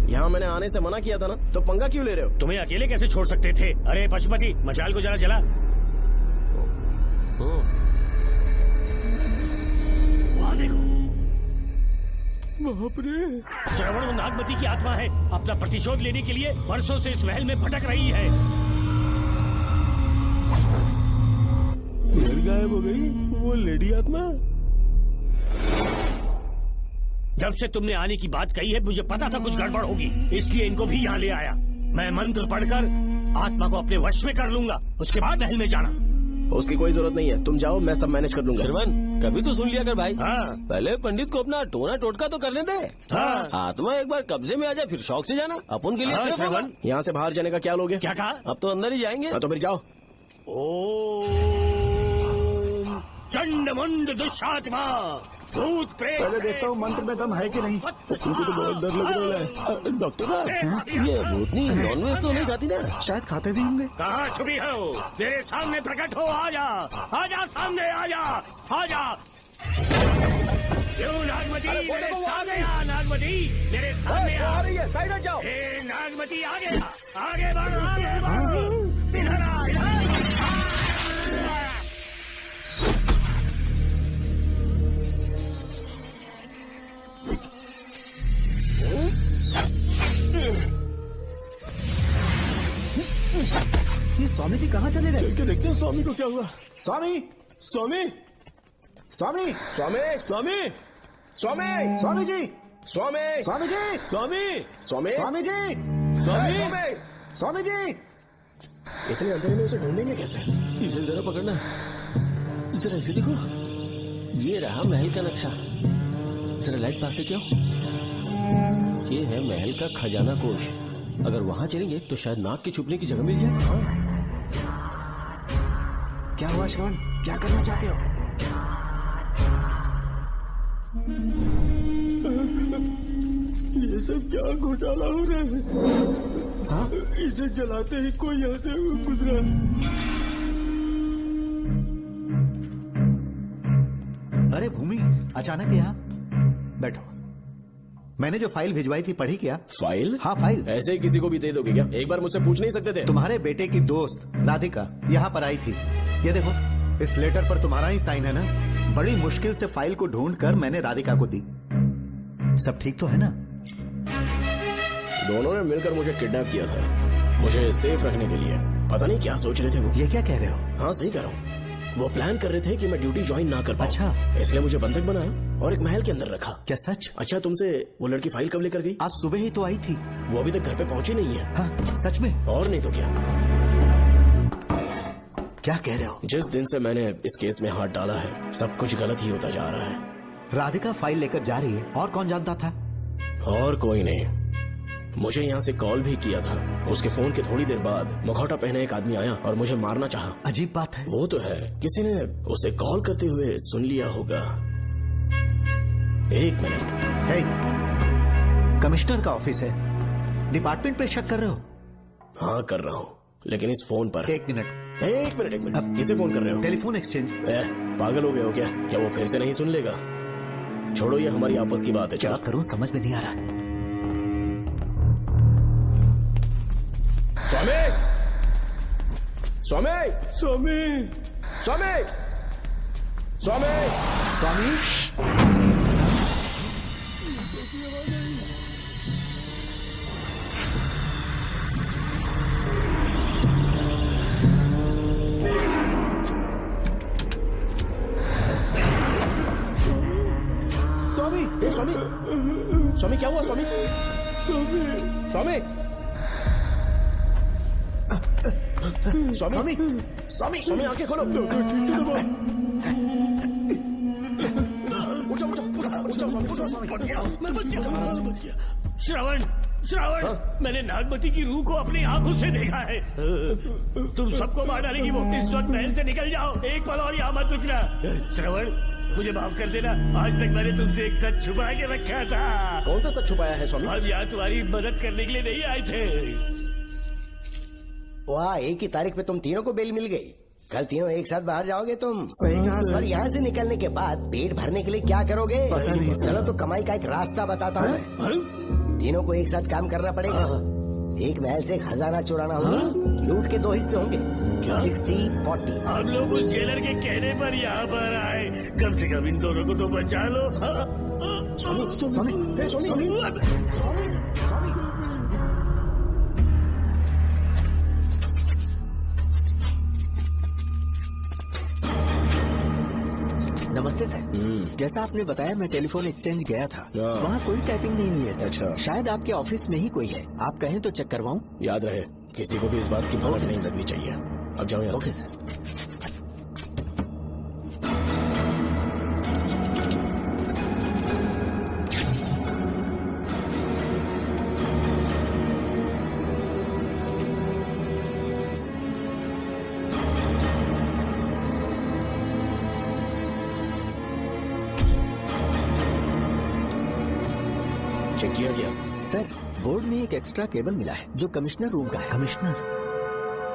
यहाँ मैंने आने से मना किया था ना, तो पंगा क्यों ले रहे हो? तुम्हें अकेले कैसे छोड़ सकते थे? अरे पशुपति, मशाल को जरा जला। वहाँ देखो, बाप रे। श्रवण वो नागमती की आत्मा है, अपना प्रतिशोध लेने के लिए वर्षों से इस महल में भटक रही है। फिर गायब हो गई वो लेडी आत्मा। जब से तुमने आने की बात कही है मुझे पता था कुछ गड़बड़ होगी, इसलिए इनको भी यहाँ ले आया। मैं मंत्र पढ़कर आत्मा को अपने वश में कर लूंगा, उसके बाद महल में जाना। उसकी कोई जरूरत नहीं है, तुम जाओ, मैं सब मैनेज कर लूंगा। श्रवण, कभी तो सुन लिया कर भाई। हाँ। पहले पंडित को अपना टोना टोटका तो करने दे। हाँ। आत्मा एक बार कब्जे में आ जाए फिर शौक से जाना, अपन के लिए हाँ, सिर्फ होगा। श्रवण। यहाँ से बाहर जाने का क्या लोगे? क्या कहा? अब तो अंदर ही जाएंगे। हाँ, तो फिर जाओ। ओम चंड मुंड दुष्टात्मा भूत प्रेत। पहले देखता हूँ मंत्र में दम है कि नहीं। तुमको तो बहुत डर लग रहा है। डॉक्टर साहब, ये भूतनी नॉनवेज तो नहीं खाती ना? शायद खाते भी होंगे। कहाँ छुपी हो? मेरे सामने प्रकट हो, आजा, आजा सामने, आजा, आजा। क्यों नागमती मेरे सामने आ, नागमती मेरे सामने आ रही है, साइड हट जाओ। नागमती आगे आगे बढ़, आगे बढ़, इधर आ, इधर। ये स्वामी जी कहाँ चले गए? चल के देखते हैं स्वामी को क्या हुआ। स्वामी, स्वामी, स्वामी, स्वामी, स्वामी, स्वामी, स्वामी जी, स्वामी, स्वामी जी, स्वामी, स्वामी, स्वामी जी, स्वामी, स्वामी जी। इतने अंधेरे में उसे ढूंढेंगे कैसे? इसे जरा पकड़ना, जरा इसे देखो, ये रहा महल का नक्शा। जरा लाइट पास से क्यों? ये है महल का खजाना कोष। अगर वहाँ चलेंगे तो शायद नाग के छुपने की जगह मिल जाए। हाँ। क्या हुआ श्रवण, क्या करना चाहते हो? ये सब क्या घोटाला हो रहा है? हाँ? इसे जलाते ही कोई यहाँ से गुजरा। अरे भूमि, अचानक यहाँ बैठो। मैंने जो फाइल भिजवाई थी पढ़ी क्या? फाइल? हाँ फाइल। ऐसे ही किसी को भी दे दोगे क्या? एक बार मुझसे पूछ नहीं सकते थे? तुम्हारे बेटे की दोस्त राधिका यहाँ पर आई थी। ये देखो, इस लेटर पर तुम्हारा ही साइन है ना? बड़ी मुश्किल से फाइल को ढूंढ कर मैंने राधिका को दी। सब ठीक तो है ना? दोनों ने मिलकर मुझे किडनैप किया था, मुझे सेफ रखने के लिए। पता नहीं क्या सोच रहे थे वो। ये क्या कह रहे हो? हाँ सही कह रहा हूँ। वो प्लान कर रहे थे कि मैं ड्यूटी ज्वाइन ना कर पाऊं। अच्छा। इसलिए मुझे बंधक बनाया और एक महल के अंदर रखा। क्या सच? अच्छा, तुमसे वो लड़की फाइल कब लेकर गई? आज सुबह ही तो आई थी। वो अभी तक घर पे पहुंची नहीं है। हाँ, सच में? और नहीं तो क्या। क्या कह रहे हो? जिस दिन से मैंने इस केस में हाथ डाला है सब कुछ गलत ही होता जा रहा है। राधिका फाइल लेकर जा रही है, और कौन जानता था? और कोई नहीं। मुझे यहाँ से कॉल भी किया था। उसके फोन के थोड़ी देर बाद मुखौटा पहने एक आदमी आया और मुझे मारना चाहा। अजीब बात है। वो तो है, किसी ने उसे कॉल करते हुए सुन लिया होगा। एक मिनट। हे, कमिश्नर का ऑफिस है, डिपार्टमेंट पे शक कर रहे हो? हाँ कर रहा हूँ, लेकिन इस फोन पर। एक मिनट। एक मिनट। अब किसे फोन कर रहे हो? Telephone exchange. पागल हो गए हो क्या? क्या वो फिर से नहीं सुन लेगा? छोड़ो, ये हमारी आपस की बात है। क्या करूं समझ में नहीं आ रहा। स्वामी, स्वामी, स्वामी, स्वामी, स्वामी, स्वामी। स्वामी, स्वामी, स्वामी क्या हुआ? स्वामी, स्वामी, स्वामी, स्वामी, स्वामी, स्वामी आंखें खोलो। उठो, उठो, उठो, स्वामी, उठो, स्वामी। मैं बच गया। श्रवण, श्रवण, मैंने नागमती की रूह को अपनी आंखों से देखा है। तुम सबको मार डालेगी वो। इस वक्त महल से निकल जाओ, एक पल और यहाँ मत रुकना। श्रवण, मुझे माफ कर देना, आज तक मैंने तुमसे एक सच छुपा के रखा था। कौन सा सच छुपाया है स्वामी? हम यहाँ तुम्हारी मदद करने के लिए नहीं आए थे। वाह, एक ही तारीख पे तुम तीनों को बेल मिल गई। कल तीनों एक साथ बाहर जाओगे तुम? सही कहा सर। और यहाँ से निकलने के बाद पेट भरने के लिए क्या करोगे? पता नहीं सर। चलो तो कमाई का एक रास्ता बताता हूँ। तीनों को एक साथ काम करना पड़ेगा। एक महल से खजाना चुराना होगा। लूट के 2 हिस्से होंगे, 60-40। हम लोग उस जेलर के कहने पर यहाँ पर आए, कम से कम इन दोनों को तो बचा लो। नमस्ते सर। जैसा आपने बताया मैं टेलीफोन एक्सचेंज गया था, वहाँ कोई टाइपिंग नहीं हुई है सर। अच्छा। शायद आपके ऑफिस में ही कोई है, आप कहें तो चेक करवाऊं? याद रहे, किसी को भी इस बात की भनक नहीं लगनी चाहिए। अब जाओ यहाँ से। सर। चेक किया गया सर। बोर्ड में एक एक्स्ट्रा केबल मिला है जो कमिश्नर रूम का है। कमिश्नर?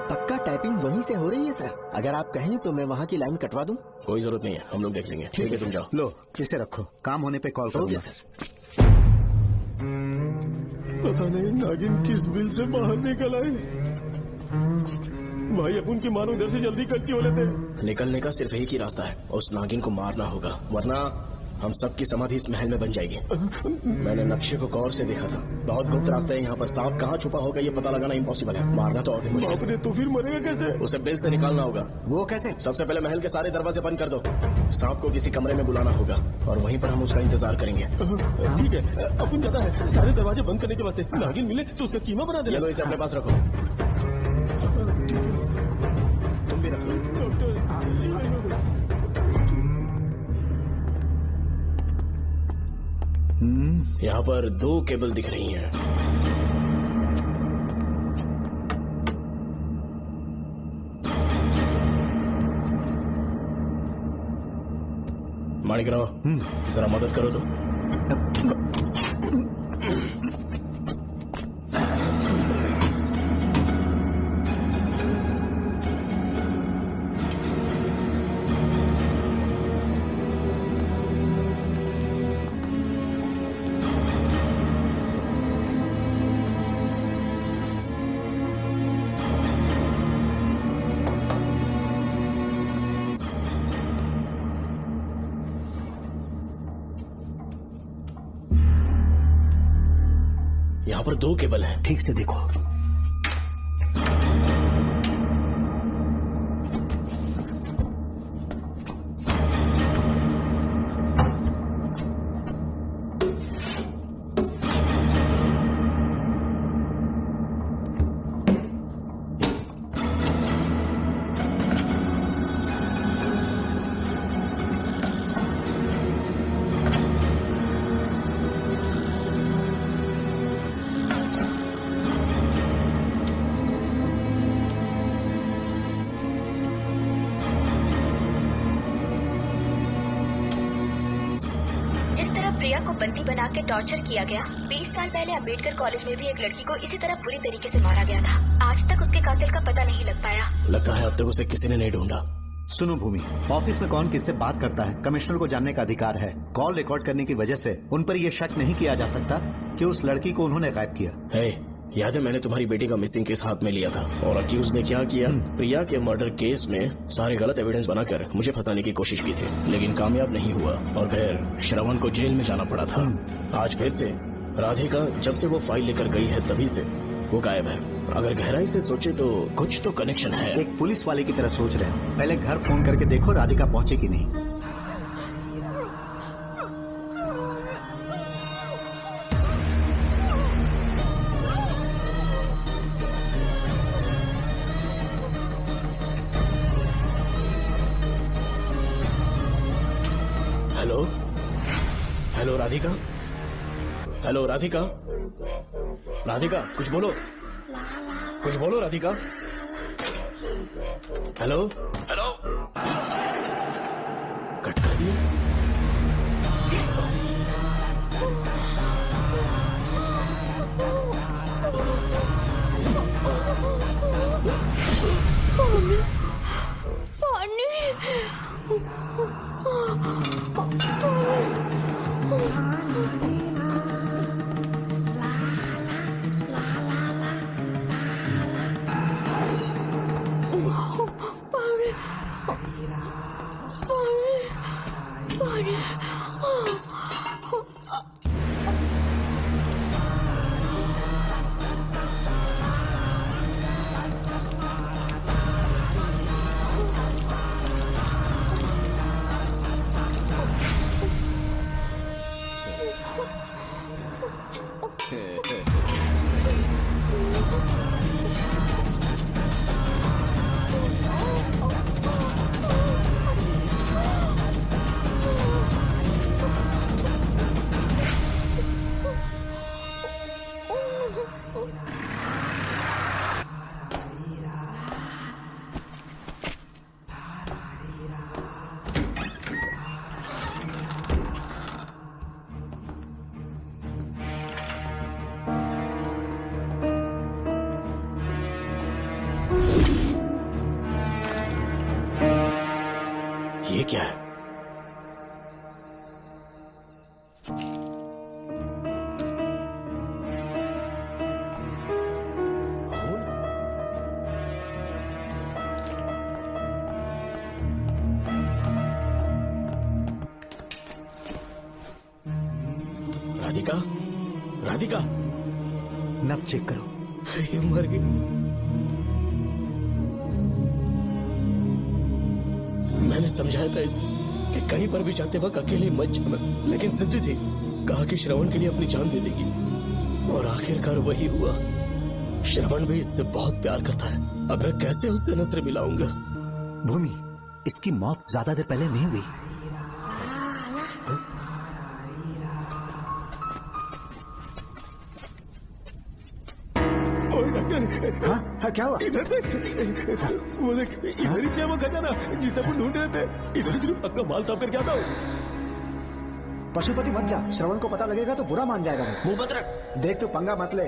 पक्का टाइपिंग वहीं से हो रही है सर। अगर आप कहें तो मैं वहाँ की लाइन कटवा दूं? कोई जरूरत नहीं है, हम लोग देख लेंगे। ठीक है, तुम जाओ। लो इसे रखो, काम होने पे कॉल करोगे सर। पता नहीं नागिन किस बिल से बाहर निकल आए। भाई अपन की मानो इधर से जल्दी कट्टी हो लेते। निकलने का सिर्फ एक ही रास्ता है, उस नागिन को मारना होगा, वरना हम सबकी समाधि इस महल में बन जाएगी। मैंने नक्शे को गौर से देखा था, बहुत गुप्त रास्ता है यहाँ पर। सांप कहाँ छुपा होगा ये पता लगाना इम्पॉसिबल है, मारना तो और भी मुश्किल है। तो फिर मरेगा कैसे? उसे बिल से निकालना होगा। वो कैसे? सबसे पहले महल के सारे दरवाजे बंद कर दो। सांप को किसी कमरे में बुलाना होगा और वहीं पर हम उसका इंतजार करेंगे। ठीक है, अपन जाता है। सारे दरवाजे बंद करने के बाद नागिन मिले तो उसका कीमा बना देना। चलो इसे अपने पास रखो। तुम भी रख लो। यहाँ पर 2 केबल दिख रही हैं। माणिकराव, जरा मदद करो तो। यहाँ पर 2 केबल हैं। ठीक से देखो। प्रिया को बंदी बना के टॉर्चर किया गया, 20 साल पहले अम्बेडकर कॉलेज में भी एक लड़की को इसी तरह बुरी तरीके से मारा गया था। आज तक उसके कातिल का पता नहीं लग पाया। लगता है अब तक उसे किसी ने नहीं ढूंढा। सुनो भूमि, ऑफिस में कौन किससे बात करता है कमिश्नर को जानने का अधिकार है। कॉल रिकॉर्ड करने की वजह से उन पर यह शक नहीं किया जा सकता कि उस लड़की को उन्होंने गायब किया। याद है मैंने तुम्हारी बेटी का मिसिंग केस हाथ में लिया था और अक्यूज ने क्या किया, प्रिया के मर्डर केस में सारे गलत एविडेंस बनाकर मुझे फंसाने की कोशिश की थी, लेकिन कामयाब नहीं हुआ और फिर श्रवण को जेल में जाना पड़ा था। आज फिर से राधिका जब से वो फाइल लेकर गई है तभी से वो गायब है। अगर गहराई से सोचे तो कुछ तो कनेक्शन है। एक पुलिस वाले की तरह सोच रहे हैं। पहले घर फोन करके देखो राधिका पहुंचे कि नहीं। Hello hello Radhika, hello Radhika, Radhika कुछ बोलो, कुछ बोलो राधिका। हेलो हेलो, कट कर दिया। ये क्या है? राधिका, राधिका, नब चेक करो। ये मर गई। मैंने समझाया था इसे कि कहीं पर भी जाते वक्त अकेले मत जाना, लेकिन जिद्दी थी। कहा कि श्रवण के लिए अपनी जान दे देगी, और आखिरकार वही हुआ। श्रवण भी इससे बहुत प्यार करता है। अब मैं कैसे उससे नजर मिलाऊंगा? भूमि, इसकी मौत ज्यादा देर पहले नहीं हुई। हाँ, हाँ, क्या हुआ? इधर वो देख, इधर ही वो खजाना जिसे अपन ढूंढ रहे थे। इधर ही पक्का माल साफ करके आता हूँ। पशुपति मत जा, श्रवण को पता लगेगा तो बुरा मान जाएगा। मुंह मत रख। देख, तू पंगा मत ले।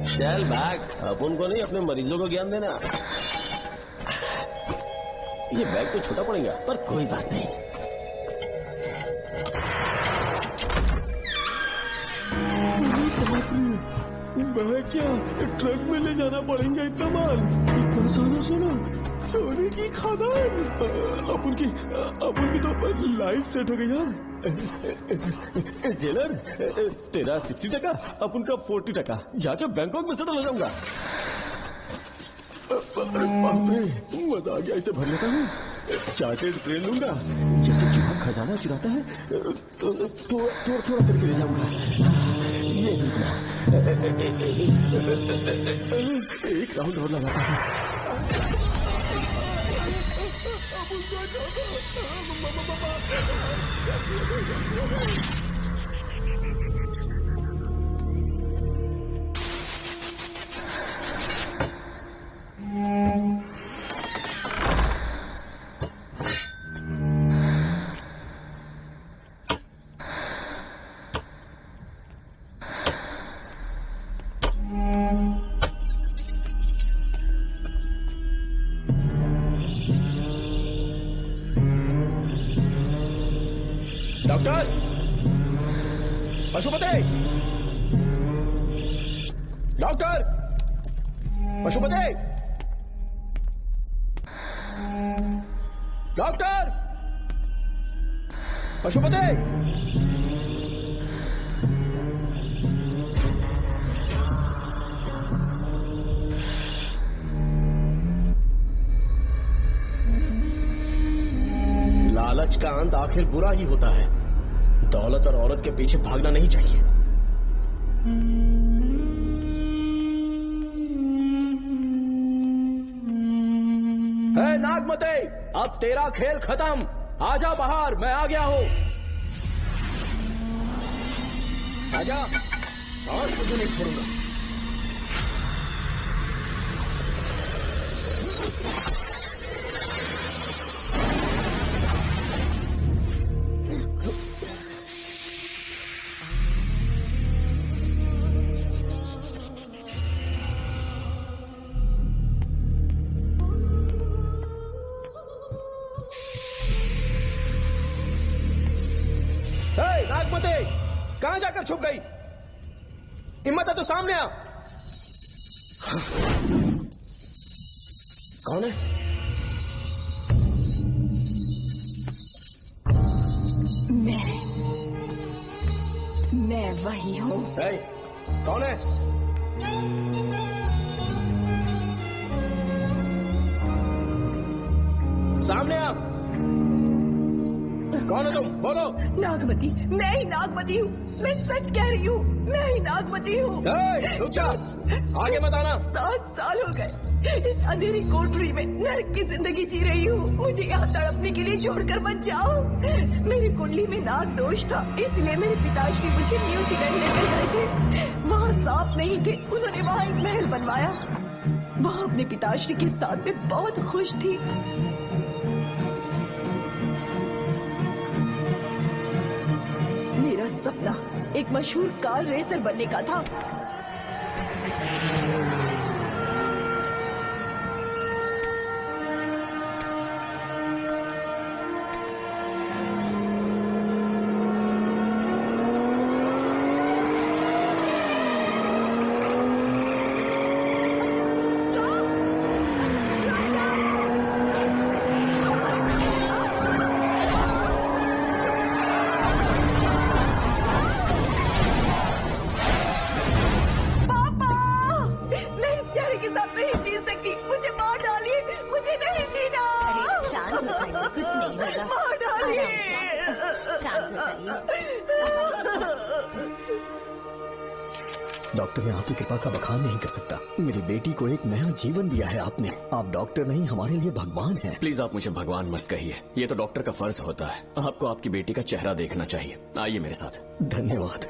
चल बैग, अपन को नहीं अपने मरीजों को ज्ञान देना। ये बैग तो छोटा पड़ेगा, पर कोई बात नहीं। बैग क्या, ट्रक में ले जाना पड़ेगा इतना माल। इतना सारा सोना, सोने की खदान। अपन की तो लाइफ सेट हो गई यार। जेलर, तेरा 60%, अपन का 40%। जाके बैंकॉक में सेटल हो जाऊंगा। मजा आ गया, इसे भर लेता हूँ। चार्टेड ट्रेन लूंगा, जैसे चूहा खजाना चुराता है, थोड़ा करके ले जाऊंगा। ये एक राउंड और लगाता है। Doctor, Pashupati, doctor, Pashupati, doctor, Pashupati. लालच का अंत आखिर बुरा ही होता है। दौलत और औरत के पीछे भागना नहीं चाहिए। है नागमते, अब तेरा खेल खत्म। आजा बाहर, मैं आ गया हूं। आजा, और तुझे नहीं छोड़ूंगा। नागमते, कहां जाकर छुप गई? हिम्मत है तो सामने आ। कौन है? मैं वही हूँ। कौन है? सामने आ। कौन है तुम? बोलो। नागमती, मैं ही नागमती हूँ। मैं सच कह रही हूँ, मैं ही नागमती हूँ। रुक जा, आगे मत आना। 7 साल हो गए इस अंधेरी कोठरी में नर्क की जिंदगी जी रही हूँ। मुझे यहाँ तड़पने के लिए छोड़कर मत जाओ। मेरी कुंडली में नाग दोष था, इसलिए मेरे पिताश्री मुझे न्यूजीलैंड लेकर गए थे। वहाँ सांप नहीं थे, उन्होंने वहाँ एक महल बनवाया। वहाँ अपने पिताश्री के साथ में बहुत खुश थी। मेरा सपना एक मशहूर कार रेसर बनने का था। डॉक्टर, मैं आपकी कृपा का बखान नहीं कर सकता। मेरी बेटी को एक नया जीवन दिया है आपने। आप डॉक्टर नहीं, हमारे लिए भगवान हैं। प्लीज आप मुझे भगवान मत कहिए, ये तो डॉक्टर का फर्ज होता है। आपको आपकी बेटी का चेहरा देखना चाहिए। आइए मेरे साथ। धन्यवाद।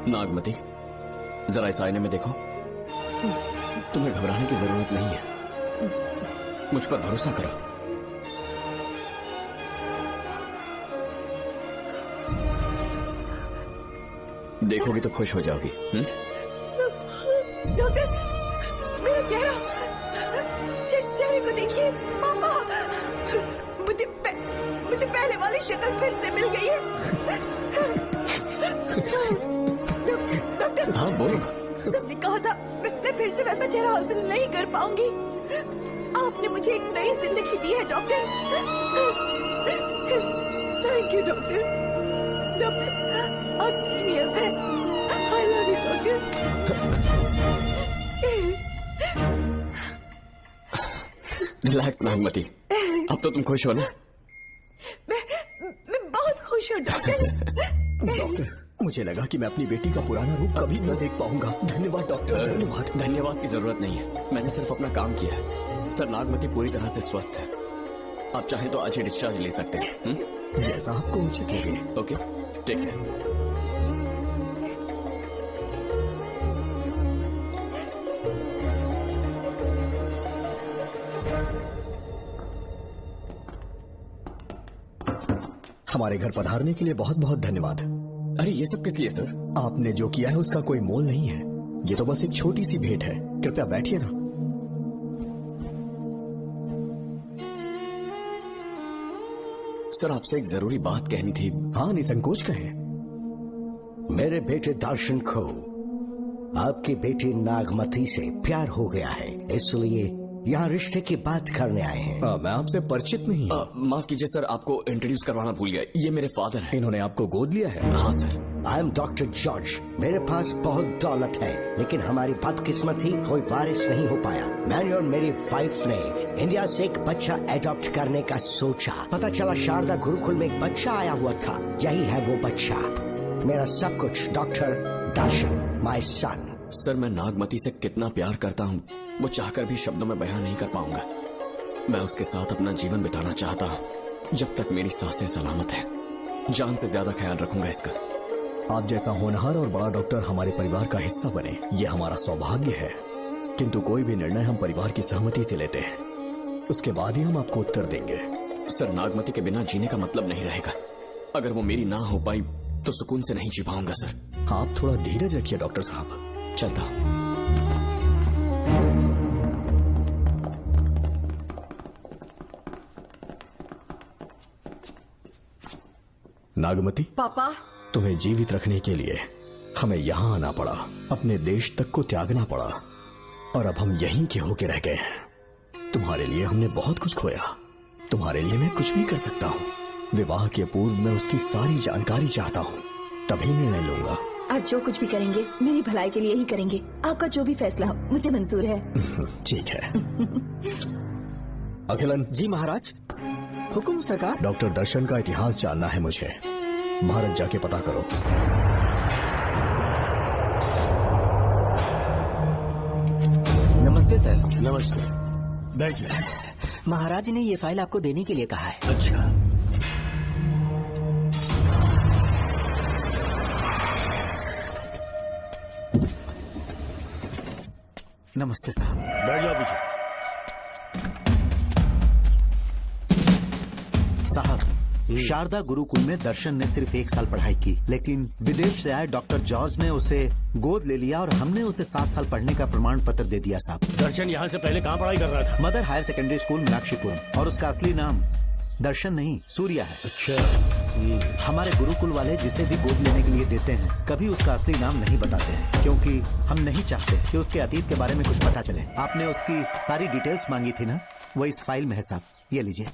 नागमती, जरा इस आईने में देखो। तुम्हें घबराने की जरूरत नहीं है, मुझ पर भरोसा करो। देखोगी तो खुश हो जाओगी। डॉक्टर, मेरा चेहरा, चेहरे को देखिए। पापा, मुझे पहले वाली शक्ल फिर से मिल गई है। डॉक्टर, हाँ बोलो। सबने कहा था मैं फिर से वैसा चेहरा हासिल नहीं कर पाऊंगी। आपने मुझे एक नई जिंदगी दी है doctor. Thank you doctor. Doctor, आप जीनियस हैं। I love you doctor. Relax Nagmati, अब तो तुम खुश हो ना? मैं बहुत खुश हूँ डॉक्टर। डॉक्टर, मुझे लगा कि मैं अपनी बेटी का पुराना रूप कभी न देख पाऊंगा। धन्यवाद डॉक्टर। धन्यवाद। धन्यवाद की जरूरत नहीं है, मैंने सिर्फ अपना काम किया है। सर, नागमती पूरी तरह से स्वस्थ है। आप चाहें तो आज ही डिस्चार्ज ले सकते हैं। जैसा आपको उचित लगे। Okay, take care. हमारे घर पधारने के लिए बहुत बहुत धन्यवाद। अरे ये सब किस लिए सर? आपने जो किया है उसका कोई मोल नहीं है। ये तो बस एक छोटी सी भेंट है। कृपया बैठिए ना। सर, आपसे एक जरूरी बात कहनी थी। हाँ, निसंकोच कहें। मेरे बेटे दर्शन को आपकी बेटी नागमती से प्यार हो गया है, इसलिए यहाँ रिश्ते की बात करने आए हैं। मैं आपसे परिचित नहीं। माफ कीजिए सर, आपको इंट्रोड्यूस करवाना भूल गया। ये मेरे फादर हैं। इन्होंने आपको गोद लिया है? हाँ sir. I am doctor George. मेरे पास बहुत दौलत है, लेकिन हमारी बदकिस्मती कोई वारिस नहीं हो पाया। मैंने और मेरी वाइफ ने इंडिया से एक बच्चा एडॉप्ट करने का सोचा। पता चला शारदा गुरुकुल में एक बच्चा आया हुआ था। यही है वो बच्चा, मेरा सब कुछ। Doctor Darshan, my son. Sir, मैं नागमती से कितना प्यार करता हूँ, वो चाहकर भी शब्दों में बयान नहीं कर पाऊंगा। मैं उसके साथ अपना जीवन बिताना चाहता हूँ जब तक मेरी सांसें सलामत हैं। जान से ज्यादा ख्याल रखूंगा इसका। आप जैसा होनहार और बड़ा डॉक्टर हमारे परिवार का हिस्सा बने, ये हमारा सौभाग्य है। किंतु कोई भी निर्णय हम परिवार की सहमति से लेते हैं, उसके बाद ही हम आपको उत्तर देंगे। सर, नागमती के बिना जीने का मतलब नहीं रहेगा। अगर वो मेरी ना हो पाई तो सुकून से नहीं जी पाऊंगा सर। आप थोड़ा धीरज रखिए डॉक्टर साहब। चलता हूं। नागमती, पापा, तुम्हें जीवित रखने के लिए हमें यहाँ आना पड़ा, अपने देश तक को त्यागना पड़ा, और अब हम यहीं के होके रह गए हैं। तुम्हारे लिए हमने बहुत कुछ खोया, तुम्हारे लिए मैं कुछ भी कर सकता हूँ। विवाह के पूर्व मैं उसकी सारी जानकारी चाहता हूँ, तभी निर्णय लूंगा। आप जो कुछ भी करेंगे मेरी भलाई के लिए ही करेंगे। आपका जो भी फैसला हो मुझे मंजूर है। ठीक है। अखिलन। जी महाराज। हुकुम सरकार। डॉक्टर दर्शन का इतिहास जानना है मुझे। भारत जाके पता करो। नमस्ते सर। नमस्ते। बैठिए। महाराज ने ये फाइल आपको देने के लिए कहा है। अच्छा। नमस्ते साहब। बैठ जाओ पीछे। साहब, शारदा गुरुकुल में दर्शन ने सिर्फ 1 साल पढ़ाई की, लेकिन विदेश से आए डॉक्टर जॉर्ज ने उसे गोद ले लिया और हमने उसे 7 साल पढ़ने का प्रमाण पत्र दे दिया साहब। दर्शन यहाँ से पहले कहाँ पढ़ाई कर रहा था? Mother higher secondary school Meenakshipuram, और उसका असली नाम दर्शन नहीं, सूर्या है। अच्छा। हमारे गुरुकुल वाले जिसे भी गोद लेने के लिए देते हैं कभी उसका असली नाम नहीं बताते हैं, क्योंकि हम नहीं चाहते कि उसके अतीत के बारे में कुछ पता चले। आपने उसकी सारी डिटेल्स मांगी थी ना, वो इस फाइल में है साहब, ये लीजिए।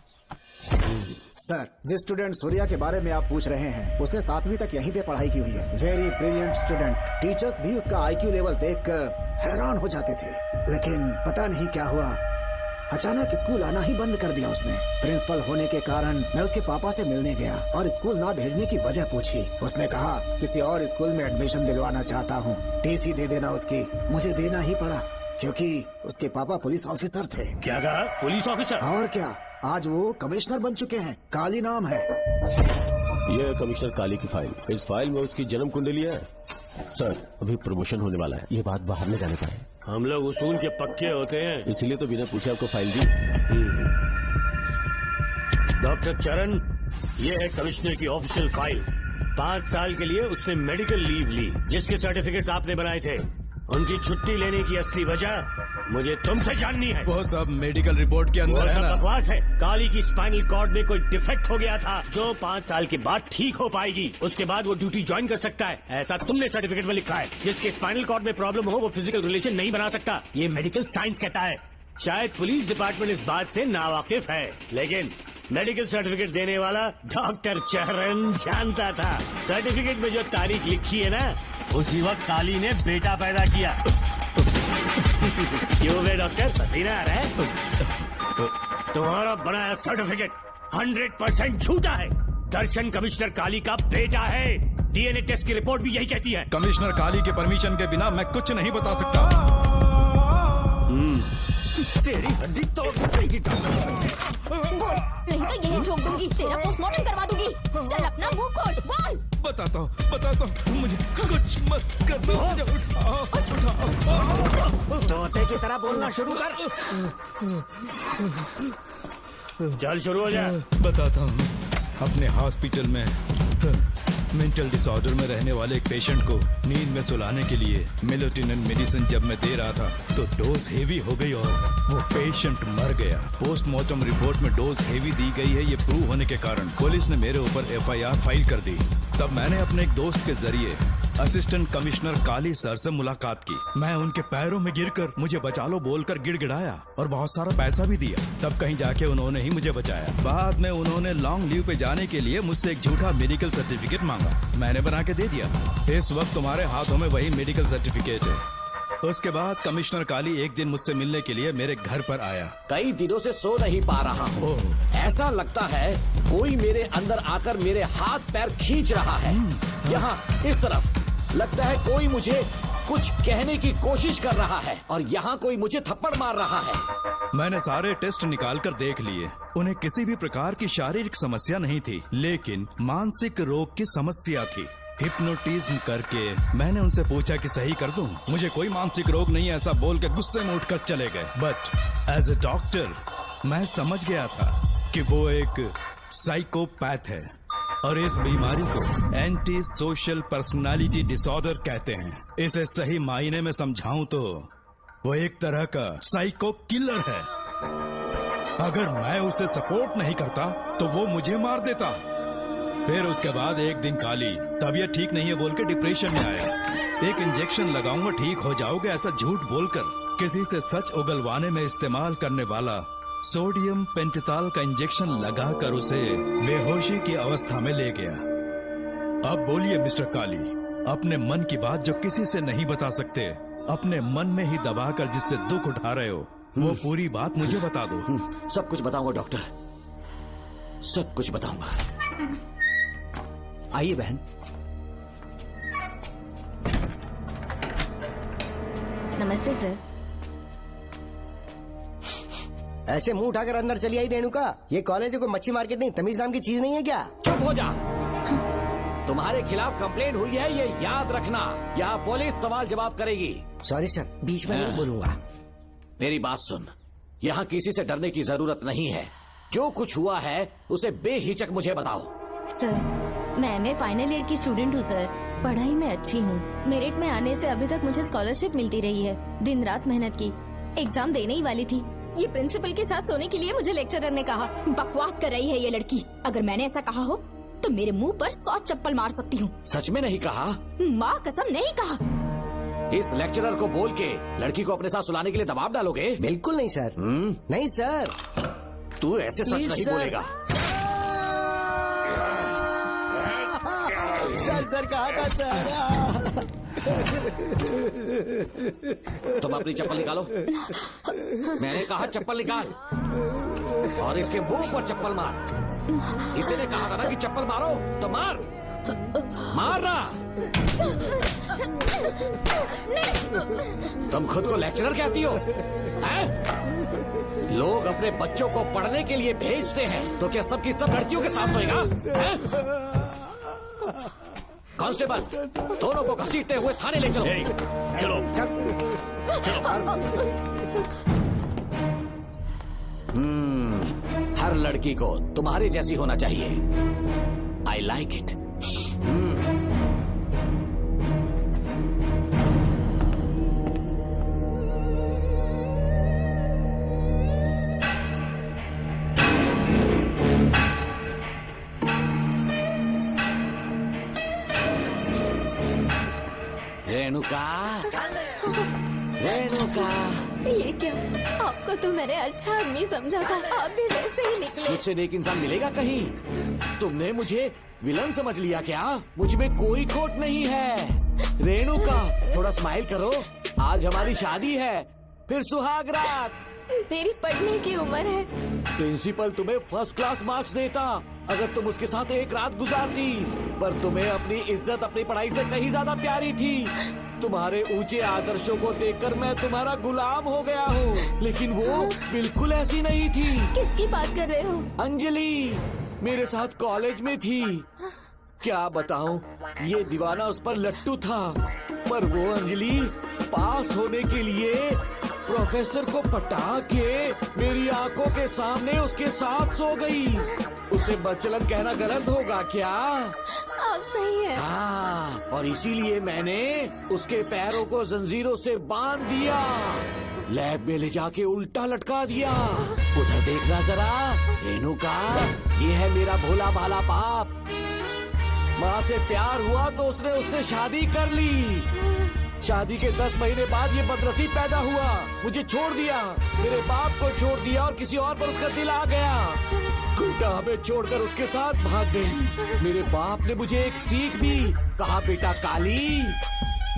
सर, जिस स्टूडेंट सूर्या के बारे में आप पूछ रहे हैं उसने 7वीं तक यहीं पे पढ़ाई की हुई है। Very brilliant student. टीचर्स भी उसका IQ लेवल देखकर हैरान हो जाते थे, लेकिन पता नहीं क्या हुआ, अचानक स्कूल आना ही बंद कर दिया उसने। प्रिंसिपल होने के कारण मैं उसके पापा से मिलने गया और स्कूल ना भेजने की वजह पूछी। उसने कहा किसी और स्कूल में एडमिशन दिलवाना चाहता हूँ, TC दे देना उसकी। मुझे देना ही पड़ा क्योंकि उसके पापा पुलिस ऑफिसर थे। क्या कहा? Police officer? और क्या, आज वो कमिश्नर बन चुके हैं। काली नाम है। ये है कमिश्नर काली की फाइल। इस फाइल में उसकी जन्म कुंडली है। सर, अभी प्रमोशन होने वाला है, ये बात बाहर न जाने पाए। हम लोग उसूल के पक्के होते हैं, इसलिए तो बिना पूछे आपको फाइल दी। डॉक्टर चरण, ये है कमिश्नर की ऑफिशियल फाइल्स। 5 साल के लिए उसने मेडिकल लीव ली, जिसके सर्टिफिकेट्स आपने बनाए थे। उनकी छुट्टी लेने की असली वजह मुझे तुमसे जाननी है। वो सब मेडिकल रिपोर्ट के अंदर है ना। बकवास है। काली की स्पाइनल कॉर्ड में कोई डिफेक्ट हो गया था जो 5 साल के बाद ठीक हो पाएगी। उसके बाद वो ड्यूटी ज्वाइन कर सकता है, ऐसा तुमने सर्टिफिकेट में लिखा है। जिसके स्पाइनल कॉर्ड में प्रॉब्लम हो वो फिजिकल रिलेशन नहीं बना सकता, ये मेडिकल साइंस कहता है। शायद पुलिस डिपार्टमेंट इस बात से नावाकिफ है, लेकिन मेडिकल सर्टिफिकेट देने वाला डॉक्टर चरण जानता था। सर्टिफिकेट में जो तारीख लिखी है ना, उसी वक्त काली ने बेटा पैदा किया। क्यों बे डॉक्टर, पसीना आ रहा है? तुम्हारा बनाया सर्टिफिकेट 100% झूठा है। दर्शन कमिश्नर काली का बेटा है। DNA टेस्ट की रिपोर्ट भी यही कहती है। कमिश्नर काली के परमिशन के बिना मैं कुछ नहीं बता सकता। तेरी हड्डी तोड़ देगी डॉक्टर। नहीं तो यही ठोक दूंगी, तेरा पोस्टमार्टम करवा दूंगी। चल अपना मुंह खोल, बोल। बताता हूँ, मुझे कुछ मत करना। उठाओ। तोते की तरह बोलना शुरू कर। चल शुरू हो जा। बताता हूँ, अपने हॉस्पिटल में मेंटल डिसऑर्डर में रहने वाले एक पेशेंट को नींद में सुलाने के लिए मेलेटोनिन मेडिसिन जब मैं दे रहा था तो डोज हेवी हो गई और वो पेशेंट मर गया। पोस्टमार्टम रिपोर्ट में डोज हेवी दी गई है, ये प्रूव होने के कारण पुलिस ने मेरे ऊपर FIR फाइल कर दी। तब मैंने अपने एक दोस्त के जरिए असिस्टेंट कमिश्नर काली सर से मुलाकात की। मैं उनके पैरों में गिरकर मुझे बचा लो बोलकर गिड़गिड़ाया और बहुत सारा पैसा भी दिया। तब कहीं जाके उन्होंने ही मुझे बचाया। बाद में उन्होंने लॉन्ग लीव पे जाने के लिए मुझसे एक झूठा मेडिकल सर्टिफिकेट मांगा, मैंने बना के दे दिया। इस वक्त तुम्हारे हाथों में वही मेडिकल सर्टिफिकेट है। उसके बाद कमिश्नर काली एक दिन मुझसे मिलने के लिए मेरे घर पर आया। कई दिनों से सो नहीं पा रहा हूँ। ऐसा लगता है कोई मेरे अंदर आकर मेरे हाथ पैर खींच रहा है। यहाँ इस तरफ लगता है कोई मुझे कुछ कहने की कोशिश कर रहा है और यहाँ कोई मुझे थप्पड़ मार रहा है। मैंने सारे टेस्ट निकाल कर देख लिए, उन्हें किसी भी प्रकार की शारीरिक समस्या नहीं थी, लेकिन मानसिक रोग की समस्या थी। हिप्नोटिज्म करके मैंने उनसे पूछा कि सही कर दूं। मुझे कोई मानसिक रोग नहीं है ऐसा बोल के गुस्से में उठकर चले गए। बट एज ए डॉक्टर मैं समझ गया था कि वो एक साइकोपैथ है और इस बीमारी को एंटी सोशल पर्सनालिटी डिसऑर्डर कहते हैं। इसे सही मायने में समझाऊं तो वो एक तरह का साइको किलर है। अगर मैं उसे सपोर्ट नहीं करता तो वो मुझे मार देता। फिर उसके बाद एक दिन काली तबीयत ठीक नहीं है बोल के डिप्रेशन में आया। एक इंजेक्शन लगाऊंगा ठीक हो जाओगे ऐसा झूठ बोलकर किसी से सच उगलवाने में इस्तेमाल करने वाला सोडियम पेंटोथॉल का इंजेक्शन लगाकर उसे बेहोशी की अवस्था में ले गया। अब बोलिए मिस्टर काली, अपने मन की बात जो किसी से नहीं बता सकते, अपने मन में ही दबाकर जिससे दुख उठा रहे हो, वो पूरी बात मुझे बता दो। सब कुछ बताऊंगा डॉक्टर, सब कुछ बताऊंगा। आइए बहन। नमस्ते सर। ऐसे मुंह उठाकर अंदर चली आई रेणुका। ये कॉलेज है कोई मच्छी मार्केट नहीं, तमीज नाम की चीज नहीं है क्या? चुप हो जा। तुम्हारे खिलाफ कंप्लेंट हुई है ये याद रखना। यहाँ पुलिस सवाल जवाब करेगी। सॉरी सर, बीच में नहीं बोलूंगा। मेरी बात सुन, यहाँ किसी से डरने की जरूरत नहीं है। जो कुछ हुआ है उसे बेहिचक मुझे बताओ। सर, मैं MA फाइनल ईयर की स्टूडेंट हूँ सर। पढ़ाई में अच्छी हूँ। मेरिट में आने से अभी तक मुझे स्कॉलरशिप मिलती रही है। दिन रात मेहनत की, एग्जाम देने ही वाली थी, ये प्रिंसिपल के साथ सोने के लिए मुझे लेक्चरर ने कहा। बकवास कर रही है ये लड़की। अगर मैंने ऐसा कहा हो तो मेरे मुंह पर 100 चप्पल मार सकती हूँ। सच में नहीं कहा? माँ कसम नहीं कहा। इस लेक्चरर को बोल के लड़की को अपने साथ सुलाने के लिए दबाव डालोगे? बिल्कुल नहीं सर। नहीं सर। तू ऐसे सच Please, नहीं sir. बोलेगा। सर कहा था सर। तुम अपनी चप्पल निकालो। मैंने कहा चप्पल निकाल और इसके मुंह पर चप्पल मार। इसी ने कहा था ना कि चप्पल मारो तो मार। मारना। तुम खुद को लेक्चरर कहती हो हैं? लोग अपने बच्चों को पढ़ने के लिए भेजते हैं तो क्या सबकी सब लड़कियों के साथ सोएगा? कांस्टेबल, दोनों को घसीटते हुए थाने ले चलो। चलो हर लड़की को तुम्हारे जैसी होना चाहिए। I like it. रेणुका, ये क्या? आपको तो मैंने अच्छा आदमी समझा था, आप भी वैसे ही निकले। मुझसे नेक इंसान मिलेगा कहीं? तुमने मुझे विलन समझ लिया क्या? मुझ में कोई खोट नहीं है। रेणुका, थोड़ा स्माइल करो। आज हमारी शादी है, फिर सुहाग रात। मेरी पढ़ने की उम्र है। प्रिंसिपल तुम्हें फर्स्ट क्लास मार्क्स देता अगर तुम उसके साथ एक रात गुजारती, पर तुम्हें अपनी इज्जत अपनी पढ़ाई से कहीं ज्यादा प्यारी थी। तुम्हारे ऊंचे आदर्शों को देखकर मैं तुम्हारा गुलाम हो गया हूँ, लेकिन वो बिल्कुल ऐसी नहीं थी। किसकी बात कर रहे हो? अंजलि मेरे साथ कॉलेज में थी। क्या बताऊं, ये दीवाना उस पर लट्टू था, पर वो अंजलि पास होने के लिए प्रोफेसर को पटा के मेरी आंखों के सामने उसके साथ सो गई। उसे बदचलन कहना गलत होगा क्या? आप सही है। हाँ, और इसीलिए मैंने उसके पैरों को जंजीरों से बांध दिया, लैब में ले जाके उल्टा लटका दिया। उधर देखना जरा रेणुका, ये है मेरा भोला भाला बाप। माँ से प्यार हुआ तो उसने उससे शादी कर ली। शादी के 10 महीने बाद ये बदनसीब पैदा हुआ, मुझे छोड़ दिया, मेरे बाप को छोड़ दिया और किसी और पर उसका दिल आ गया। गुड्डा हमें छोड़कर उसके साथ भाग गई। मेरे बाप ने मुझे एक सीख दी, कहा बेटा काली,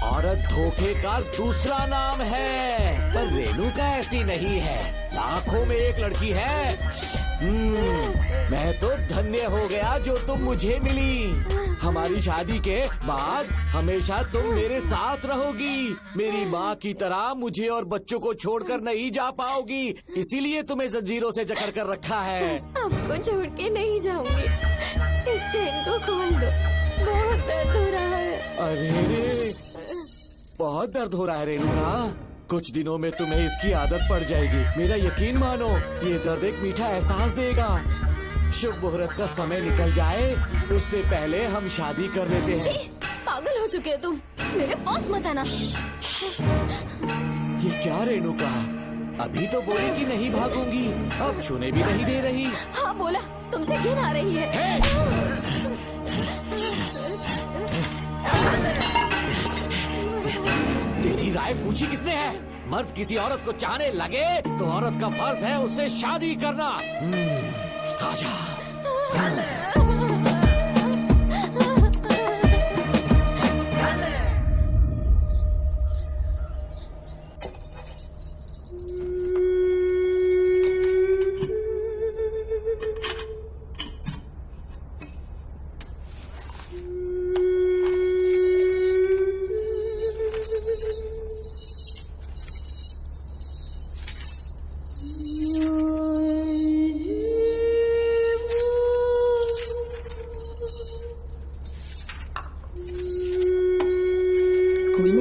औरत धोखे का दूसरा नाम है। पर रेणुका ऐसी नहीं है, लाखों में एक लड़की है। मैं तो धन्य हो गया जो तुम मुझे मिली। हमारी शादी के बाद हमेशा तुम मेरे साथ रहोगी। मेरी माँ की तरह मुझे और बच्चों को छोड़कर नहीं जा पाओगी, इसीलिए तुम्हें जंजीरों से जकड़ कर रखा है। आपको छोड़ के नहीं जाऊंगी। इस चेन को खोल दो, बहुत दर्द हो रहा है। अरे बहुत दर्द हो रहा है रेणुका, कुछ दिनों में तुम्हें इसकी आदत पड़ जाएगी। मेरा यकीन मानो, ये दर्द एक मीठा एहसास देगा। शुभ मुहूर्त का समय निकल जाए उससे पहले हम शादी कर लेते हैं। जी, पागल हो चुके हो तुम, मेरे पास मत आना। ये क्या रेणुका, अभी तो बोली कि नहीं भागूंगी, अब छूने भी नहीं दे रही। हाँ बोला, तुमसे घिन आ रही है। तेरी राय पूछी किसने है? मर्द किसी औरत को चाहने लगे तो औरत का फर्ज है उससे शादी करना। आजा।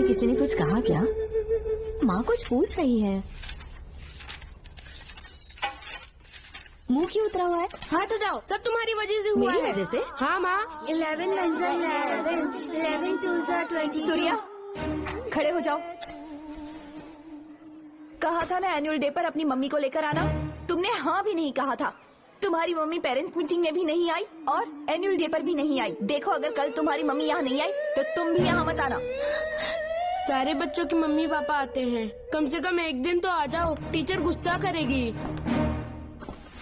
किसी ने कुछ कहा क्या? माँ कुछ पूछ रही है। मुंह क्यों उतरा हुआ है? हाथ उठाओ, सब तुम्हारी वजह से हुआ है। मेरी वजह से? हाँ माँ। 11 1 11 11 2 20। सूर्या, खड़े हो जाओ। कहा था ना एनुअल डे पर अपनी मम्मी को लेकर आना। तुमने हाँ भी नहीं कहा था। तुम्हारी मम्मी पेरेंट्स मीटिंग में भी नहीं आई और एनुअल डे पर भी नहीं आई। देखो अगर कल तुम्हारी मम्मी यहाँ नहीं आई तो तुम भी यहाँ मत आना। सारे बच्चों की मम्मी पापा आते हैं, कम से कम एक दिन तो आ जाओ, टीचर गुस्सा करेगी।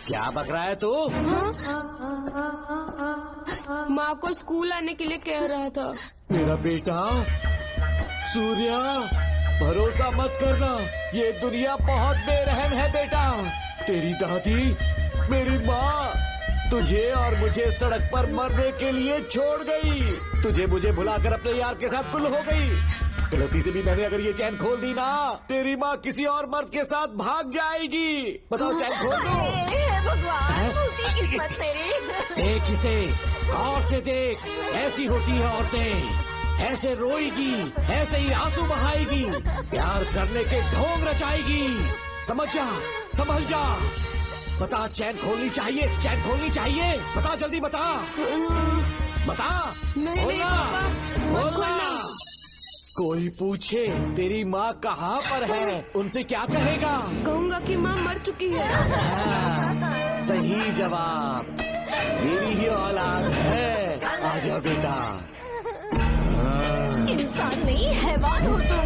क्या बक रहा है तू? माँ को स्कूल आने के लिए कह रहा था। मेरा बेटा सूर्या, भरोसा मत करना, ये दुनिया बहुत बेरहम है बेटा। तेरी दादी, मेरी माँ तुझे और मुझे सड़क पर मरने के लिए छोड़ गई। तुझे मुझे भुलाकर अपने यार के साथ गुल हो गई। गलती से भी मैंने अगर ये चैन खोल दी ना, तेरी माँ किसी और मर्द के साथ भाग जाएगी। बताओ चैन खोल दो। भगवान, किस्मत तेरी। देख इसे, गौर से देख, ऐसी होती है औरतें, ऐसे रोएगी, ऐसे ही आंसू बहाएगी, प्यार करने के ढोंग रचाएगी। समझ जा, संभल जा। बता, चैन खोलनी चाहिए, चैन खोलनी चाहिए। बता जल्दी, बता बता। बोलना। कोई पूछे तेरी माँ कहाँ पर है, उनसे क्या कहेगा? कहूँगा कि माँ मर चुकी है। सही जवाब। मेरी ही औलाद है। आजा बेटा। इंसान नहीं, हैवान हो तुम।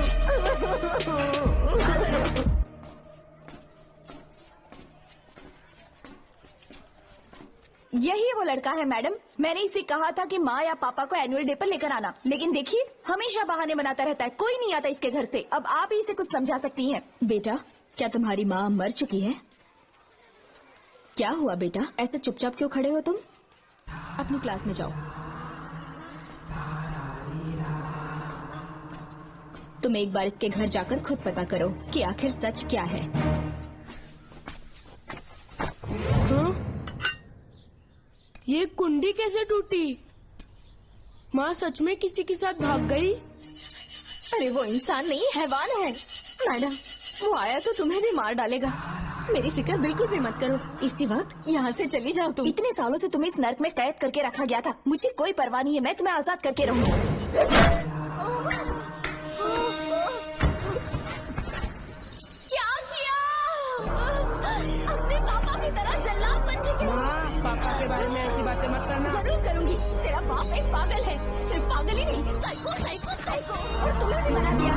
यही वो लड़का है मैडम। मैंने इसे कहा था कि माँ या पापा को एनुअल डे पर लेकर आना, लेकिन देखिए हमेशा बहाने बनाता रहता है। कोई नहीं आता इसके घर से। अब आप ही इसे कुछ समझा सकती हैं। बेटा, क्या तुम्हारी माँ मर चुकी है? क्या हुआ बेटा, ऐसे चुपचाप क्यों खड़े हो तुम? अपनी क्लास में जाओ। तुम एक बार इसके घर जाकर खुद पता करो कि आखिर सच क्या है। ये कुंडी कैसे टूटी? माँ सच में किसी के साथ भाग गई? अरे वो इंसान नहीं, हैवान है। मैडम, वो आया तो तुम्हें भी मार डालेगा। मेरी फिक्र बिल्कुल भी मत करो। इसी वक्त यहाँ से चली जाओ तुम। इतने सालों से तुम्हें इस नर्क में कैद करके रखा गया था। मुझे कोई परवाह नहीं है, मैं तुम्हें आजाद करके रहूंगी। अपने पापा की तरह जल्लाद बन चुके हो। पापा के बारे में ऐसी बातें मत करना। जरूर करूंगी। तेरा बाप एक पागल है, सिर्फ पागल ही नहीं, साइको साइको साइको। और तुम्हें भी बना दिया।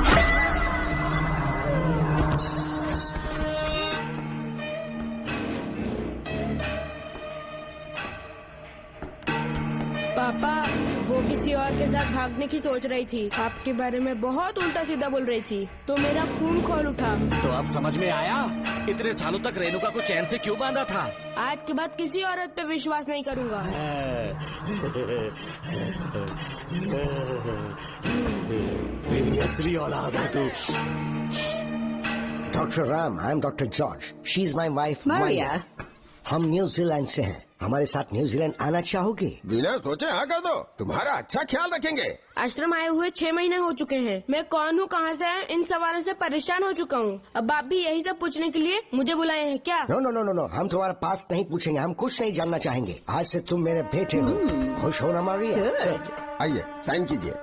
पापा, वो किसी और के साथ भागने की सोच रही थी। आपके बारे में बहुत उल्टा सीधा बोल रही थी, तो मेरा खून खौल उठा। तो अब समझ में आया इतने सालों तक रेणुका को चैन से क्यों बांधा था। आज के बाद किसी औरत पे विश्वास नहीं करूंगा। मेरी असली औलाद है तू। Doctor Ram, I am doctor George. She is my wife Maria. हम न्यूजीलैंड से हैं। हमारे साथ न्यूजीलैंड आना चाहोगे? बिना सोचे हाँ कर दो, तुम्हारा अच्छा ख्याल रखेंगे। आश्रम आए हुए 6 महीने हो चुके हैं। मैं कौन हूँ, कहाँ से है, इन सवालों से परेशान हो चुका हूँ। अब आप भी यही सब पूछने के लिए मुझे बुलाए हैं क्या? No no no no no, हम तुम्हारा पास नहीं पूछेंगे, हम कुछ नहीं जानना चाहेंगे। आज से तुम मेरे बेटे हो। खुश हो ना मारिया? आइए साइन कीजिए।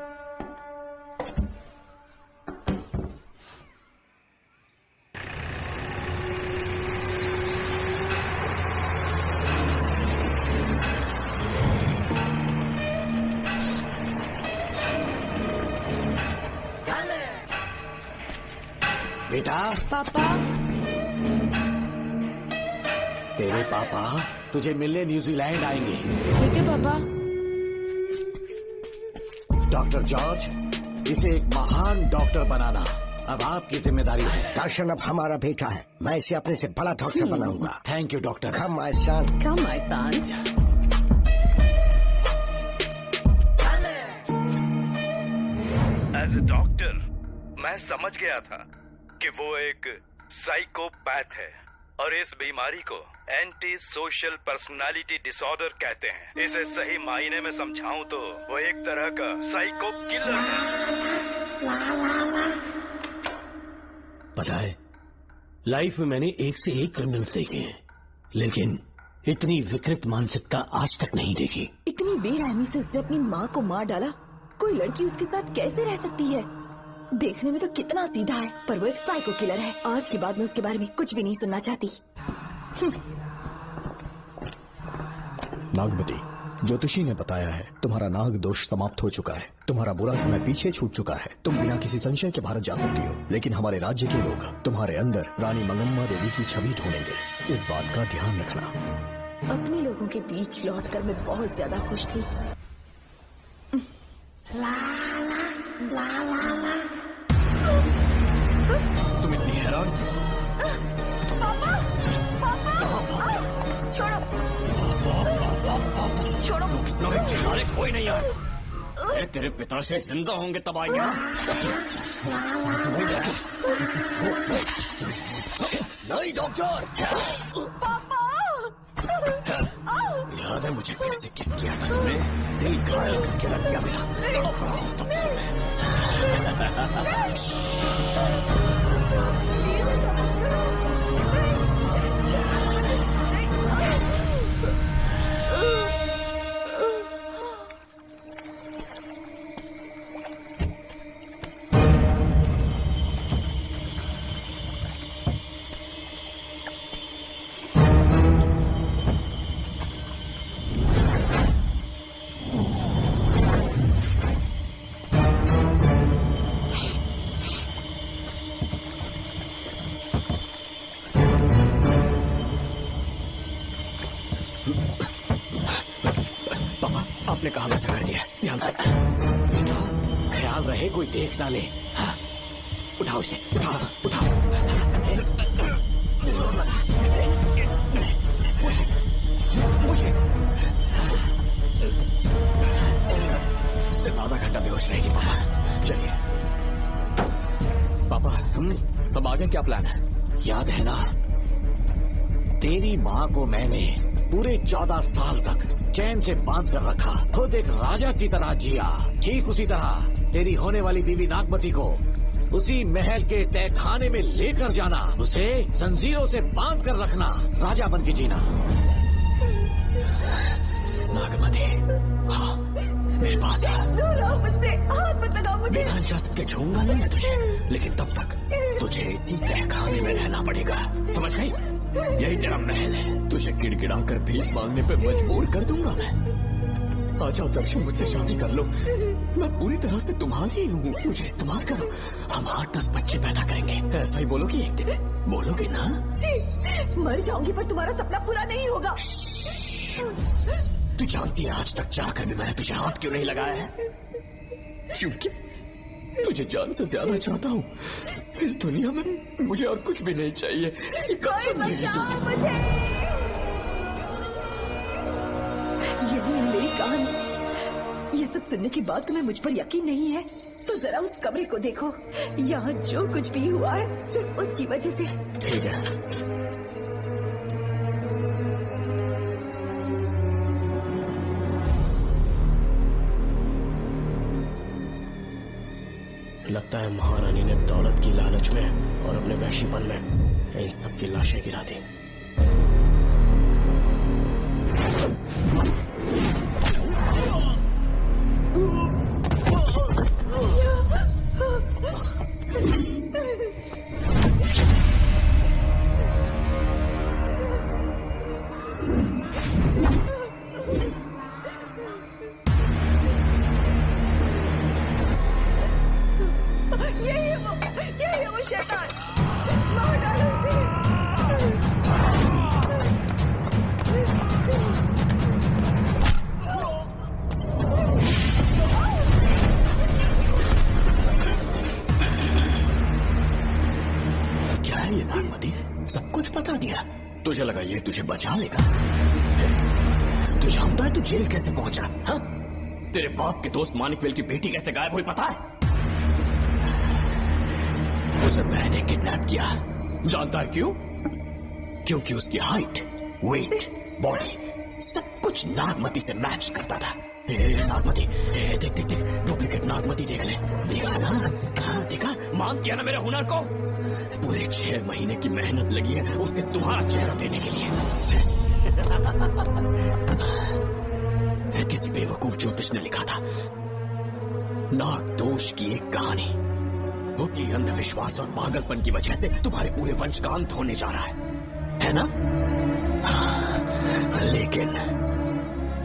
बेटा। पापा। तेरे पापा तुझे मिलने न्यूजीलैंड आएंगे। ठीक है पापा। डॉक्टर जॉर्ज, इसे एक महान डॉक्टर बनाना अब आपकी जिम्मेदारी है। दर्शन अब हमारा बेटा है, मैं इसे अपने से बड़ा डॉक्टर बनाऊंगा। Thank you doctor. Come my son, come my son. As a doctor मैं समझ गया था कि वो एक साइकोपैथ है और इस बीमारी को एंटी सोशल पर्सनालिटी डिसऑर्डर कहते हैं। इसे सही मायने में समझाऊं तो वो एक तरह का साइको किलर है। पता है, लाइफ में मैंने एक से एक क्रिमिनल्स देखे हैं, लेकिन इतनी विकृत मानसिकता आज तक नहीं देखी। इतनी बेरहमी से उसने अपनी माँ को मार डाला। कोई लड़की उसके साथ कैसे रह सकती है? देखने में तो कितना सीधा है, पर वो एक साइको किलर है। आज के बाद मैं उसके बारे में कुछ भी नहीं सुनना चाहती। नागमती, ज्योतिषी ने बताया है तुम्हारा नाग दोष समाप्त हो चुका है, तुम्हारा बुरा समय पीछे छूट चुका है, तुम बिना किसी संशय के भारत जा सकती हो। लेकिन हमारे राज्य के लोग तुम्हारे अंदर रानी मंगम्मा देवी की छवि ढूंढेंगे, इस बात का ध्यान रखना। अपने लोगों के बीच लौटकर मैं बहुत ज्यादा खुश थी। ला ला ला ला ला। तुम इतनी हैरान क्यों? पापा, पापा, छोड़ो, छोड़ो। कितना भी चिल्लाए कोई नहीं आए। अरे तेरे पिता से जिंदा होंगे तब आएंगे। नहीं डॉक्टर। पापा, याद है मुझे कैसे किस किया था तुमने? दिल घायल करके रख दिया मेरा। तब से आपने कहा वैसा कर दिया, ध्यान से। बेटा, ख्याल रहे कोई देख ना ले। हाँ, उठाओ इसे, उठाओ, उठाओ। मुझे सिर्फ आधा घंटा बेहोश रहेगी पापा। चलिए पापा, हम आगे क्या प्लान है? याद है ना, तेरी माँ को मैंने पूरे 14 साल तक चैन से बांध कर रखा, खुद एक राजा की तरह जिया। ठीक उसी तरह तेरी होने वाली बीवी नागमती को उसी महल के तहखाने में लेकर जाना, उसे जंजीरों से बांध कर रखना, राजा बन के जीना। नागमती, हाँ मेरे पास है। दूर रहो मुझसे, हाथ मत लगाओ मुझे। बिना इजाजत के छूऊंगा नहीं मैं तुझे, लेकिन तब तक तुझे इसी तहखाने में रहना पड़ेगा, समझ गई? यही तेरा महल है। तुझे किड़किड़ा कर भीख मांगने पे मजबूर कर दूंगा मैं। आ जाओ दर्शन, मुझसे शादी कर लो, मैं पूरी तरह से तुम्हारी ही हूँ। मुझे इस्तेमाल करो, हम 8-10 बच्चे पैदा करेंगे। ऐसा ही बोलोगी एक दिन? बोलोगी ना? जी, मर जाऊंगी पर तुम्हारा सपना पूरा नहीं होगा। तू जानती है आज तक जाकर भी मैंने तुझे हाथ क्यों नहीं लगाया है? क्योंकि तुझे जान से ज्यादा चाहता हूँ। इस दुनिया में मुझे और कुछ भी नहीं चाहिए। कोई बचाओ मुझे। यही है मेरी कहानी। ये सब सुनने के बाद तुम्हें मुझ पर यकीन नहीं है तो जरा उस कमरे को देखो। यहाँ जो कुछ भी हुआ है सिर्फ उसकी वजह से। ठीक है, लगता है महारानी ने दौलत की लालच में और अपने वैशीपन में इन सब की लाशें गिरा दी। यही है वो शैतान। मार डालो उसे। क्या है ये नागमती? सब कुछ बता दिया। तुझे लगा ये तुझे बचा लेगा? तू जानता है तू जेल कैसे पहुंचा? हाँ? तेरे बाप के दोस्त मानिकवेल की बेटी कैसे गायब हुई पता है? उसे मैंने किडनैप किया। जानता है क्यों? क्योंकि उसकी हाइट, वेट, बॉडी सब कुछ नागमती से मैच करता था। नागमती, देख देख देख, डुप्लीकेट नागमती देख ले। देखा ना? हाँ देखा? मान किया ना मेरे हुनर को? पूरे 6 महीने की मेहनत लगी है उसे तुम्हारा चेहरा देने के लिए। किसी बेवकूफ ज्योतिष ने लिखा था, नाग दोष की एक कहानी। उसी अंधविश्वास और पागलपन की वजह से तुम्हारे पूरे वंश का अंत होने जा रहा है ना? हाँ, लेकिन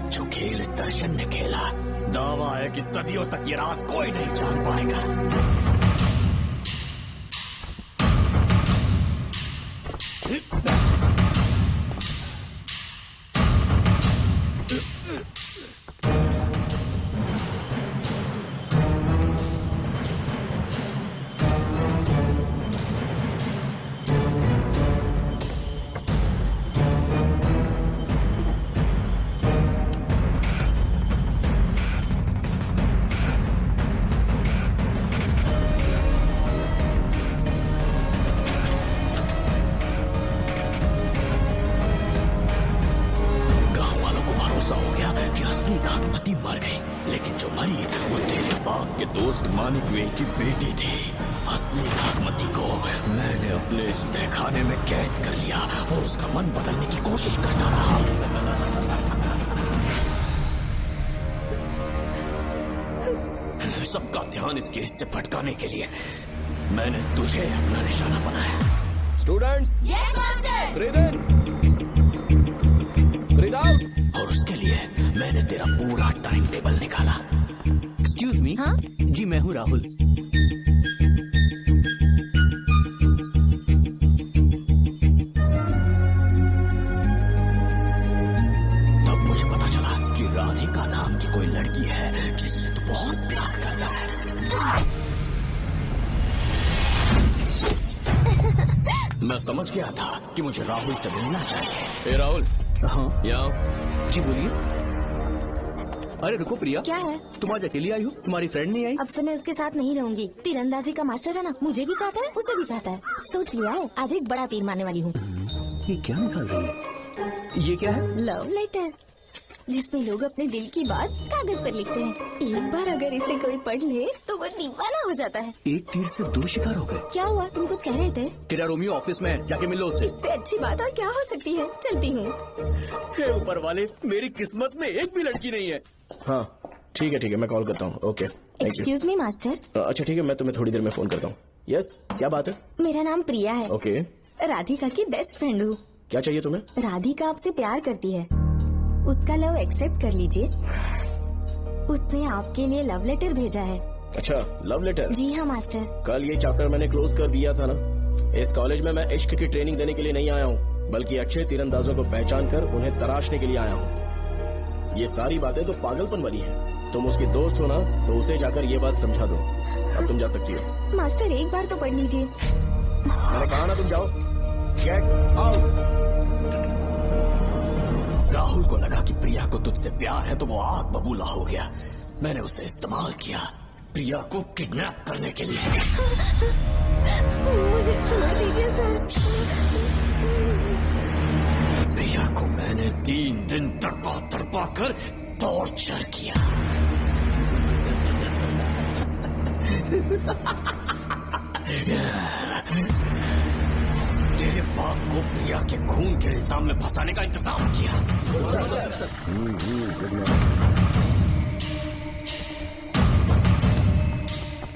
जो खेल इस दर्शन ने खेला, दावा है कि सदियों तक ये राज कोई नहीं जान पाएगा। की बेटी थी। असली नागमती को मैंने अपने इस तहखाने में कैद कर लिया और उसका मन बदलने की कोशिश करता रहा। सबका ध्यान इस केस से भटकाने के लिए मैंने तुझे अपना निशाना बनाया। Students, yes master. ब्रीथ इन, ब्रीथ आउट। और उसके लिए मैंने तेरा पूरा टाइम टेबल निकाला। Excuse me. हाँ? जी मैं हूँ राहुल। तब मुझे पता चला कि राधिका नाम की कोई लड़की है जिससे तू बहुत प्यार करता है। मैं समझ गया था कि मुझे राहुल से मिलना चाहिए। ए राहुल। हाँ यहाँ। जी बोलिए। अरे रुको प्रिया, क्या है? तुम आज अकेली आई हो? तुम्हारी फ्रेंड नहीं आई? अब से मैं उसके साथ नहीं रहूंगी। तीरंदाजी का मास्टर है ना, मुझे भी चाहता है, उसे भी चाहता है। सोच लिया है, आज एक बड़ा तीर मारने वाली हूँ। ये क्या निकाल रही है? ये क्या है? लव लेटर, जिसमें लोग अपने दिल की बात कागज पर लिखते हैं। एक बार अगर इसे कोई पढ़ ले तो वो दीवाना हो जाता है। एक तीर से दो शिकार हो गए। क्या हुआ? तुम कुछ कह रहे थे? तेरा रोमियो ऑफिस में है, जाके मिलो उसे। इससे अच्छी बात और क्या हो सकती है। चलती हूँ। हे ऊपर वाले, मेरी किस्मत में एक भी लड़की नहीं है। हाँ ठीक है, मैं कॉल करता हूँ। Okay, excuse me master. अच्छा ठीक है, मैं तुम्हें थोड़ी देर में फोन करता हूँ। यस, क्या बात है? मेरा नाम प्रिया है। ओके। राधिका की बेस्ट फ्रेंड हूँ। क्या चाहिए तुम्हें? राधिका आपसे प्यार करती है, उसका लव एक्सेप्ट कर लीजिए। उसने आपके लिए लव लेटर भेजा है। अच्छा, लव लेटर? जी हाँ मास्टर। कल ये चैप्टर मैंने क्लोज कर दिया था ना। इस कॉलेज में मैं इश्क की ट्रेनिंग देने के लिए नहीं आया हूँ, बल्कि अच्छे तीरंदाजों को पहचान कर उन्हें तराशने के लिए आया हूँ। ये सारी बातें तो पागलपन वाली है। तुम उसकी दोस्त हो ना, तो उसे जाकर ये बात समझा दो। अब तुम जा सकती हो। मास्टर एक बार तो पढ़ लीजिए। मैंने कहा ना, तुम जाओ। Get out. राहुल को लगा कि प्रिया को तुझसे प्यार है तो वो आग बबूला हो गया। मैंने उसे इस्तेमाल किया प्रिया को किडनैप करने के लिए। मुझे छोड़ दीजिए सर। प्रिया को मैंने 3 दिन तड़पा कर टॉर्चर किया। तेरे बाप को प्रिया के खून के इल्जाम में फंसाने का इंतजाम किया।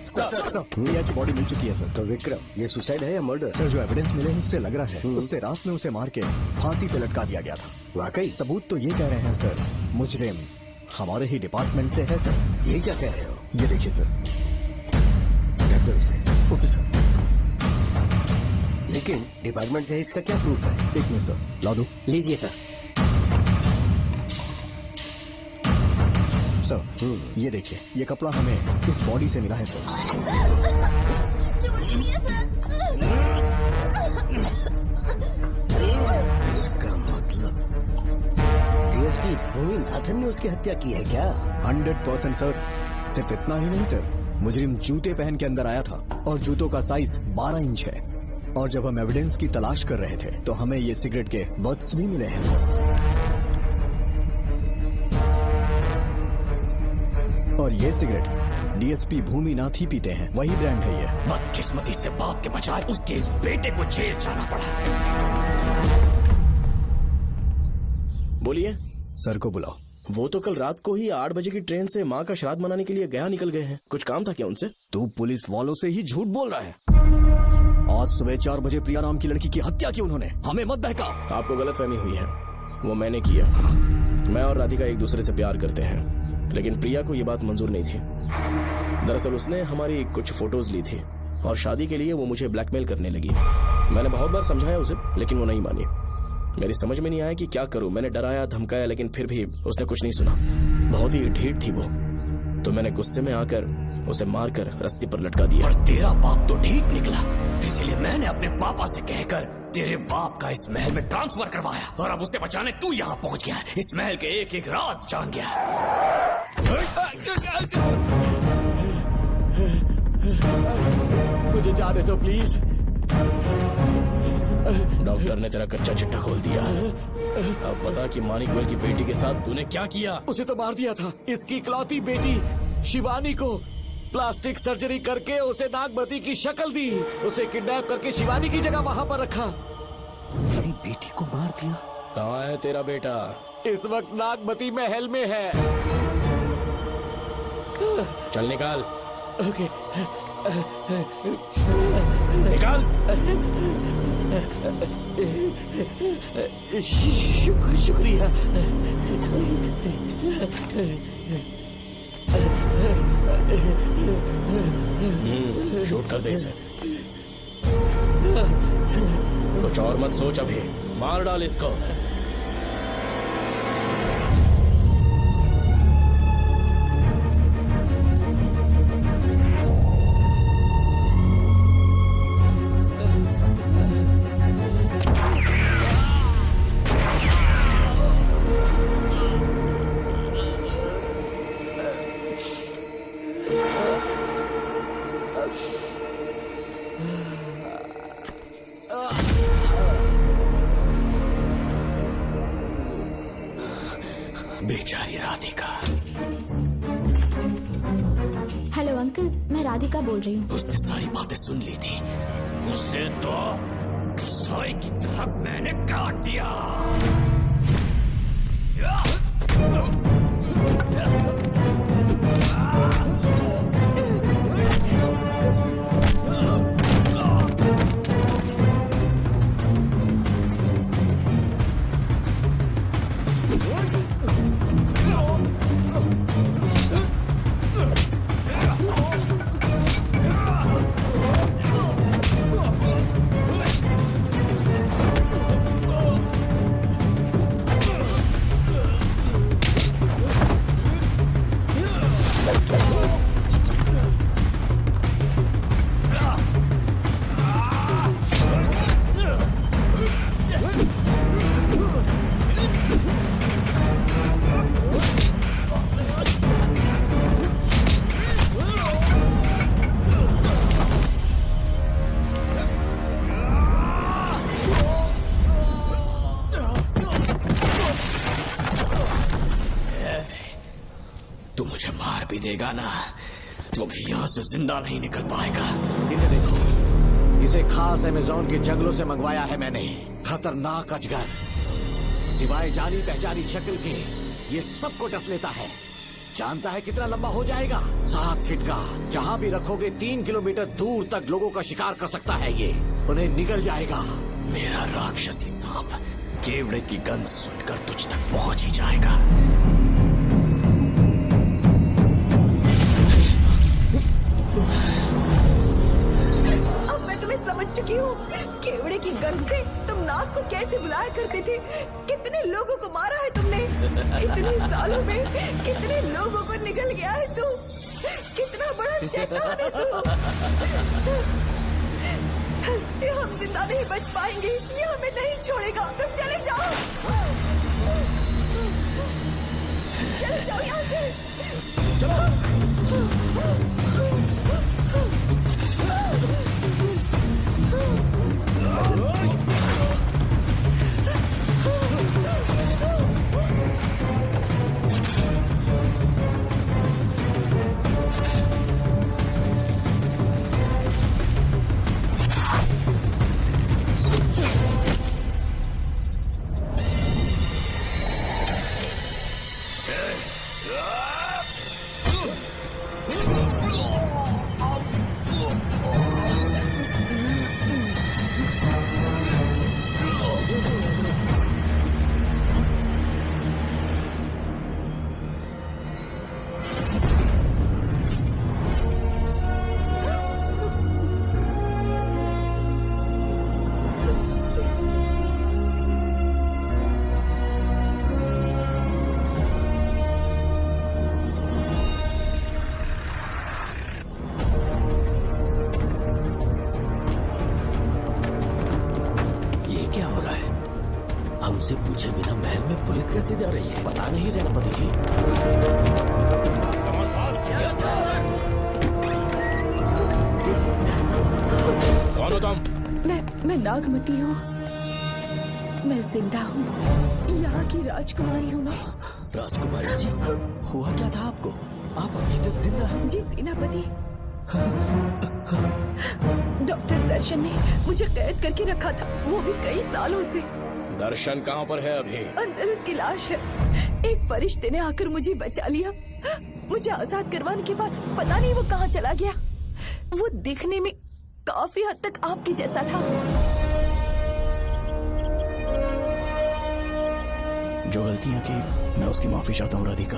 सर, प्रिया की बॉडी मिल चुकी है सर। तो विक्रम, ये सुसाइड है या मर्डर? सर, जो एविडेंस मिले हैं उससे लग रहा है उससे रात में उसे मार के फांसी पे लटका दिया गया था। वाकई सबूत तो ये कह रहे हैं सर, मुजरिम हमारे ही डिपार्टमेंट से है सर। ये क्या कह रहे हो? ये देखिए सर। Okay sir. लेकिन डिपार्टमेंट से इसका क्या प्रूफ है? एक मिनट सर, ला दो। लीजिए सर। सर, ये देखिए, ये कपड़ा हमें इस बॉडी से मिला है सर। इसका मतलब डीएसपी भूमि नाथन ने उसकी हत्या की है क्या? 100% सर। सिर्फ इतना ही नहीं सर, मुजरिम जूते पहन के अंदर आया था और जूतों का साइज 12 इंच है। और जब हम एविडेंस की तलाश कर रहे थे तो हमें ये सिगरेट के बट्स भी मिले हैं सर। और ये सिगरेट डीएसपी भूमि नाथ ही पीते हैं, वही ब्रांड है ये। बदकिस्मती से बाप के बजाय उसके इस बेटे को जेल जाना पड़ा। बोलिए। सर को बुलाओ। वो तो कल रात को ही 8 बजे की ट्रेन से माँ का श्राद्ध मनाने के लिए गया निकल गए हैं। कुछ काम था क्या उनसे? तू पुलिस वालों से ही झूठ बोल रहा है। आज सुबह 4 बजे प्रिया नाम की लड़की की हत्या की उन्होंने। हमें मत बहका। आपको गलतफहमी हुई है, वो मैंने किया। मैं और राधिका एक दूसरे से प्यार करते हैं, लेकिन प्रिया को ये बात मंजूर नहीं थी। दरअसल उसने हमारी कुछ फोटोज ली थी और शादी के लिए वो मुझे ब्लैकमेल करने लगी। मैंने बहुत बार समझाया उसे, लेकिन वो नहीं मानी। मेरी समझ में नहीं आया कि क्या करूं। मैंने डराया धमकाया, लेकिन फिर भी उसने कुछ नहीं सुना। बहुत ही ढीठ थी वो, तो मैंने गुस्से में आकर उसे मारकर रस्सी पर लटका दिया। और तेरा बाप तो ठीक निकला, इसलिए मैंने अपने पापा से कहकर तेरे बाप का इस महल में ट्रांसफर करवाया, और अब उसे बचाने तू यहाँ पहुँच गया। इस महल के एक एक राज जान गया। मुझे जाने दो प्लीज। डॉक्टर ने तेरा कच्चा चिट्ठा खोल दिया। अब बता कि मानिक गोयल की बेटी के साथ तूने क्या किया? उसे तो मार दिया था। इसकी इकलौती बेटी शिवानी को प्लास्टिक सर्जरी करके उसे नागमती की शक्ल दी। उसे किडनैप करके शिवानी की जगह वहाँ पर रखा। मेरी बेटी को मार दिया? कहाँ है तेरा बेटा? इस वक्त नागमती महल में है। चल निकाल। ओके। निकाल। शुक्रिया। शूट कर दे इसे। कुछ और मत सोच, अभी मार डाल इसको। बेचारी राधिका। हेलो अंकल, मैं राधिका बोल रही हूँ। उसने सारी बातें सुन ली थी। उसे तो सोए की तरफ मैंने काट दिया। तू मुझे मार भी देगा ना, तो भी यहाँ से जिंदा नहीं निकल पाएगा। इसे देखो, इसे खास अमेज़न के जंगलों से मंगवाया है मैंने। खतरनाक अजगर, सिवाय जानी पहचानी शक्ल के ये सबको डस लेता है। जानता है कितना लंबा हो जाएगा? 7 फीट का। जहाँ भी रखोगे 3 किलोमीटर दूर तक लोगों का शिकार कर सकता है ये। उन्हें निगल जाएगा। मेरा राक्षसी सांप केवड़े की गंध सुनकर तुझ तक पहुँच ही जाएगा। समझ चुकी हूँ। केवड़े की गंध से तुम नाग को कैसे बुलाया करते थे। कितने लोगों को मारा है तुमने। इतने सालों में कितने लोगों को निगल गया है तू। कितना बड़ा शैतान है तू। हम जिंदा नहीं बच पाएंगे, ये हमें नहीं छोड़ेगा। तुम चले जाओ, चले जाओ यहाँ से। चलो। कैसे जा रही है? पता नहीं सेनापति जी। कौन हो तुम? मैं नागमती हूँ। मैं जिंदा हूँ। यहाँ की राजकुमारी हूँ मैं। राजकुमारी जी, हुआ क्या था आपको? आप अभी तक जिंदा हैं? जी सेनापति। डॉक्टर दर्शन ने मुझे कैद करके रखा था, वो भी कई सालों से। दर्शन कहाँ पर है अभी? अंदर उसकी लाश है। एक फरिश्ते ने आकर मुझे बचा लिया। मुझे आजाद करवाने के बाद पता नहीं वो कहाँ चला गया। वो दिखने में काफी हद तक आपके जैसा था। जो गलतियां की मैं उसकी माफी चाहता हूँ राधिका।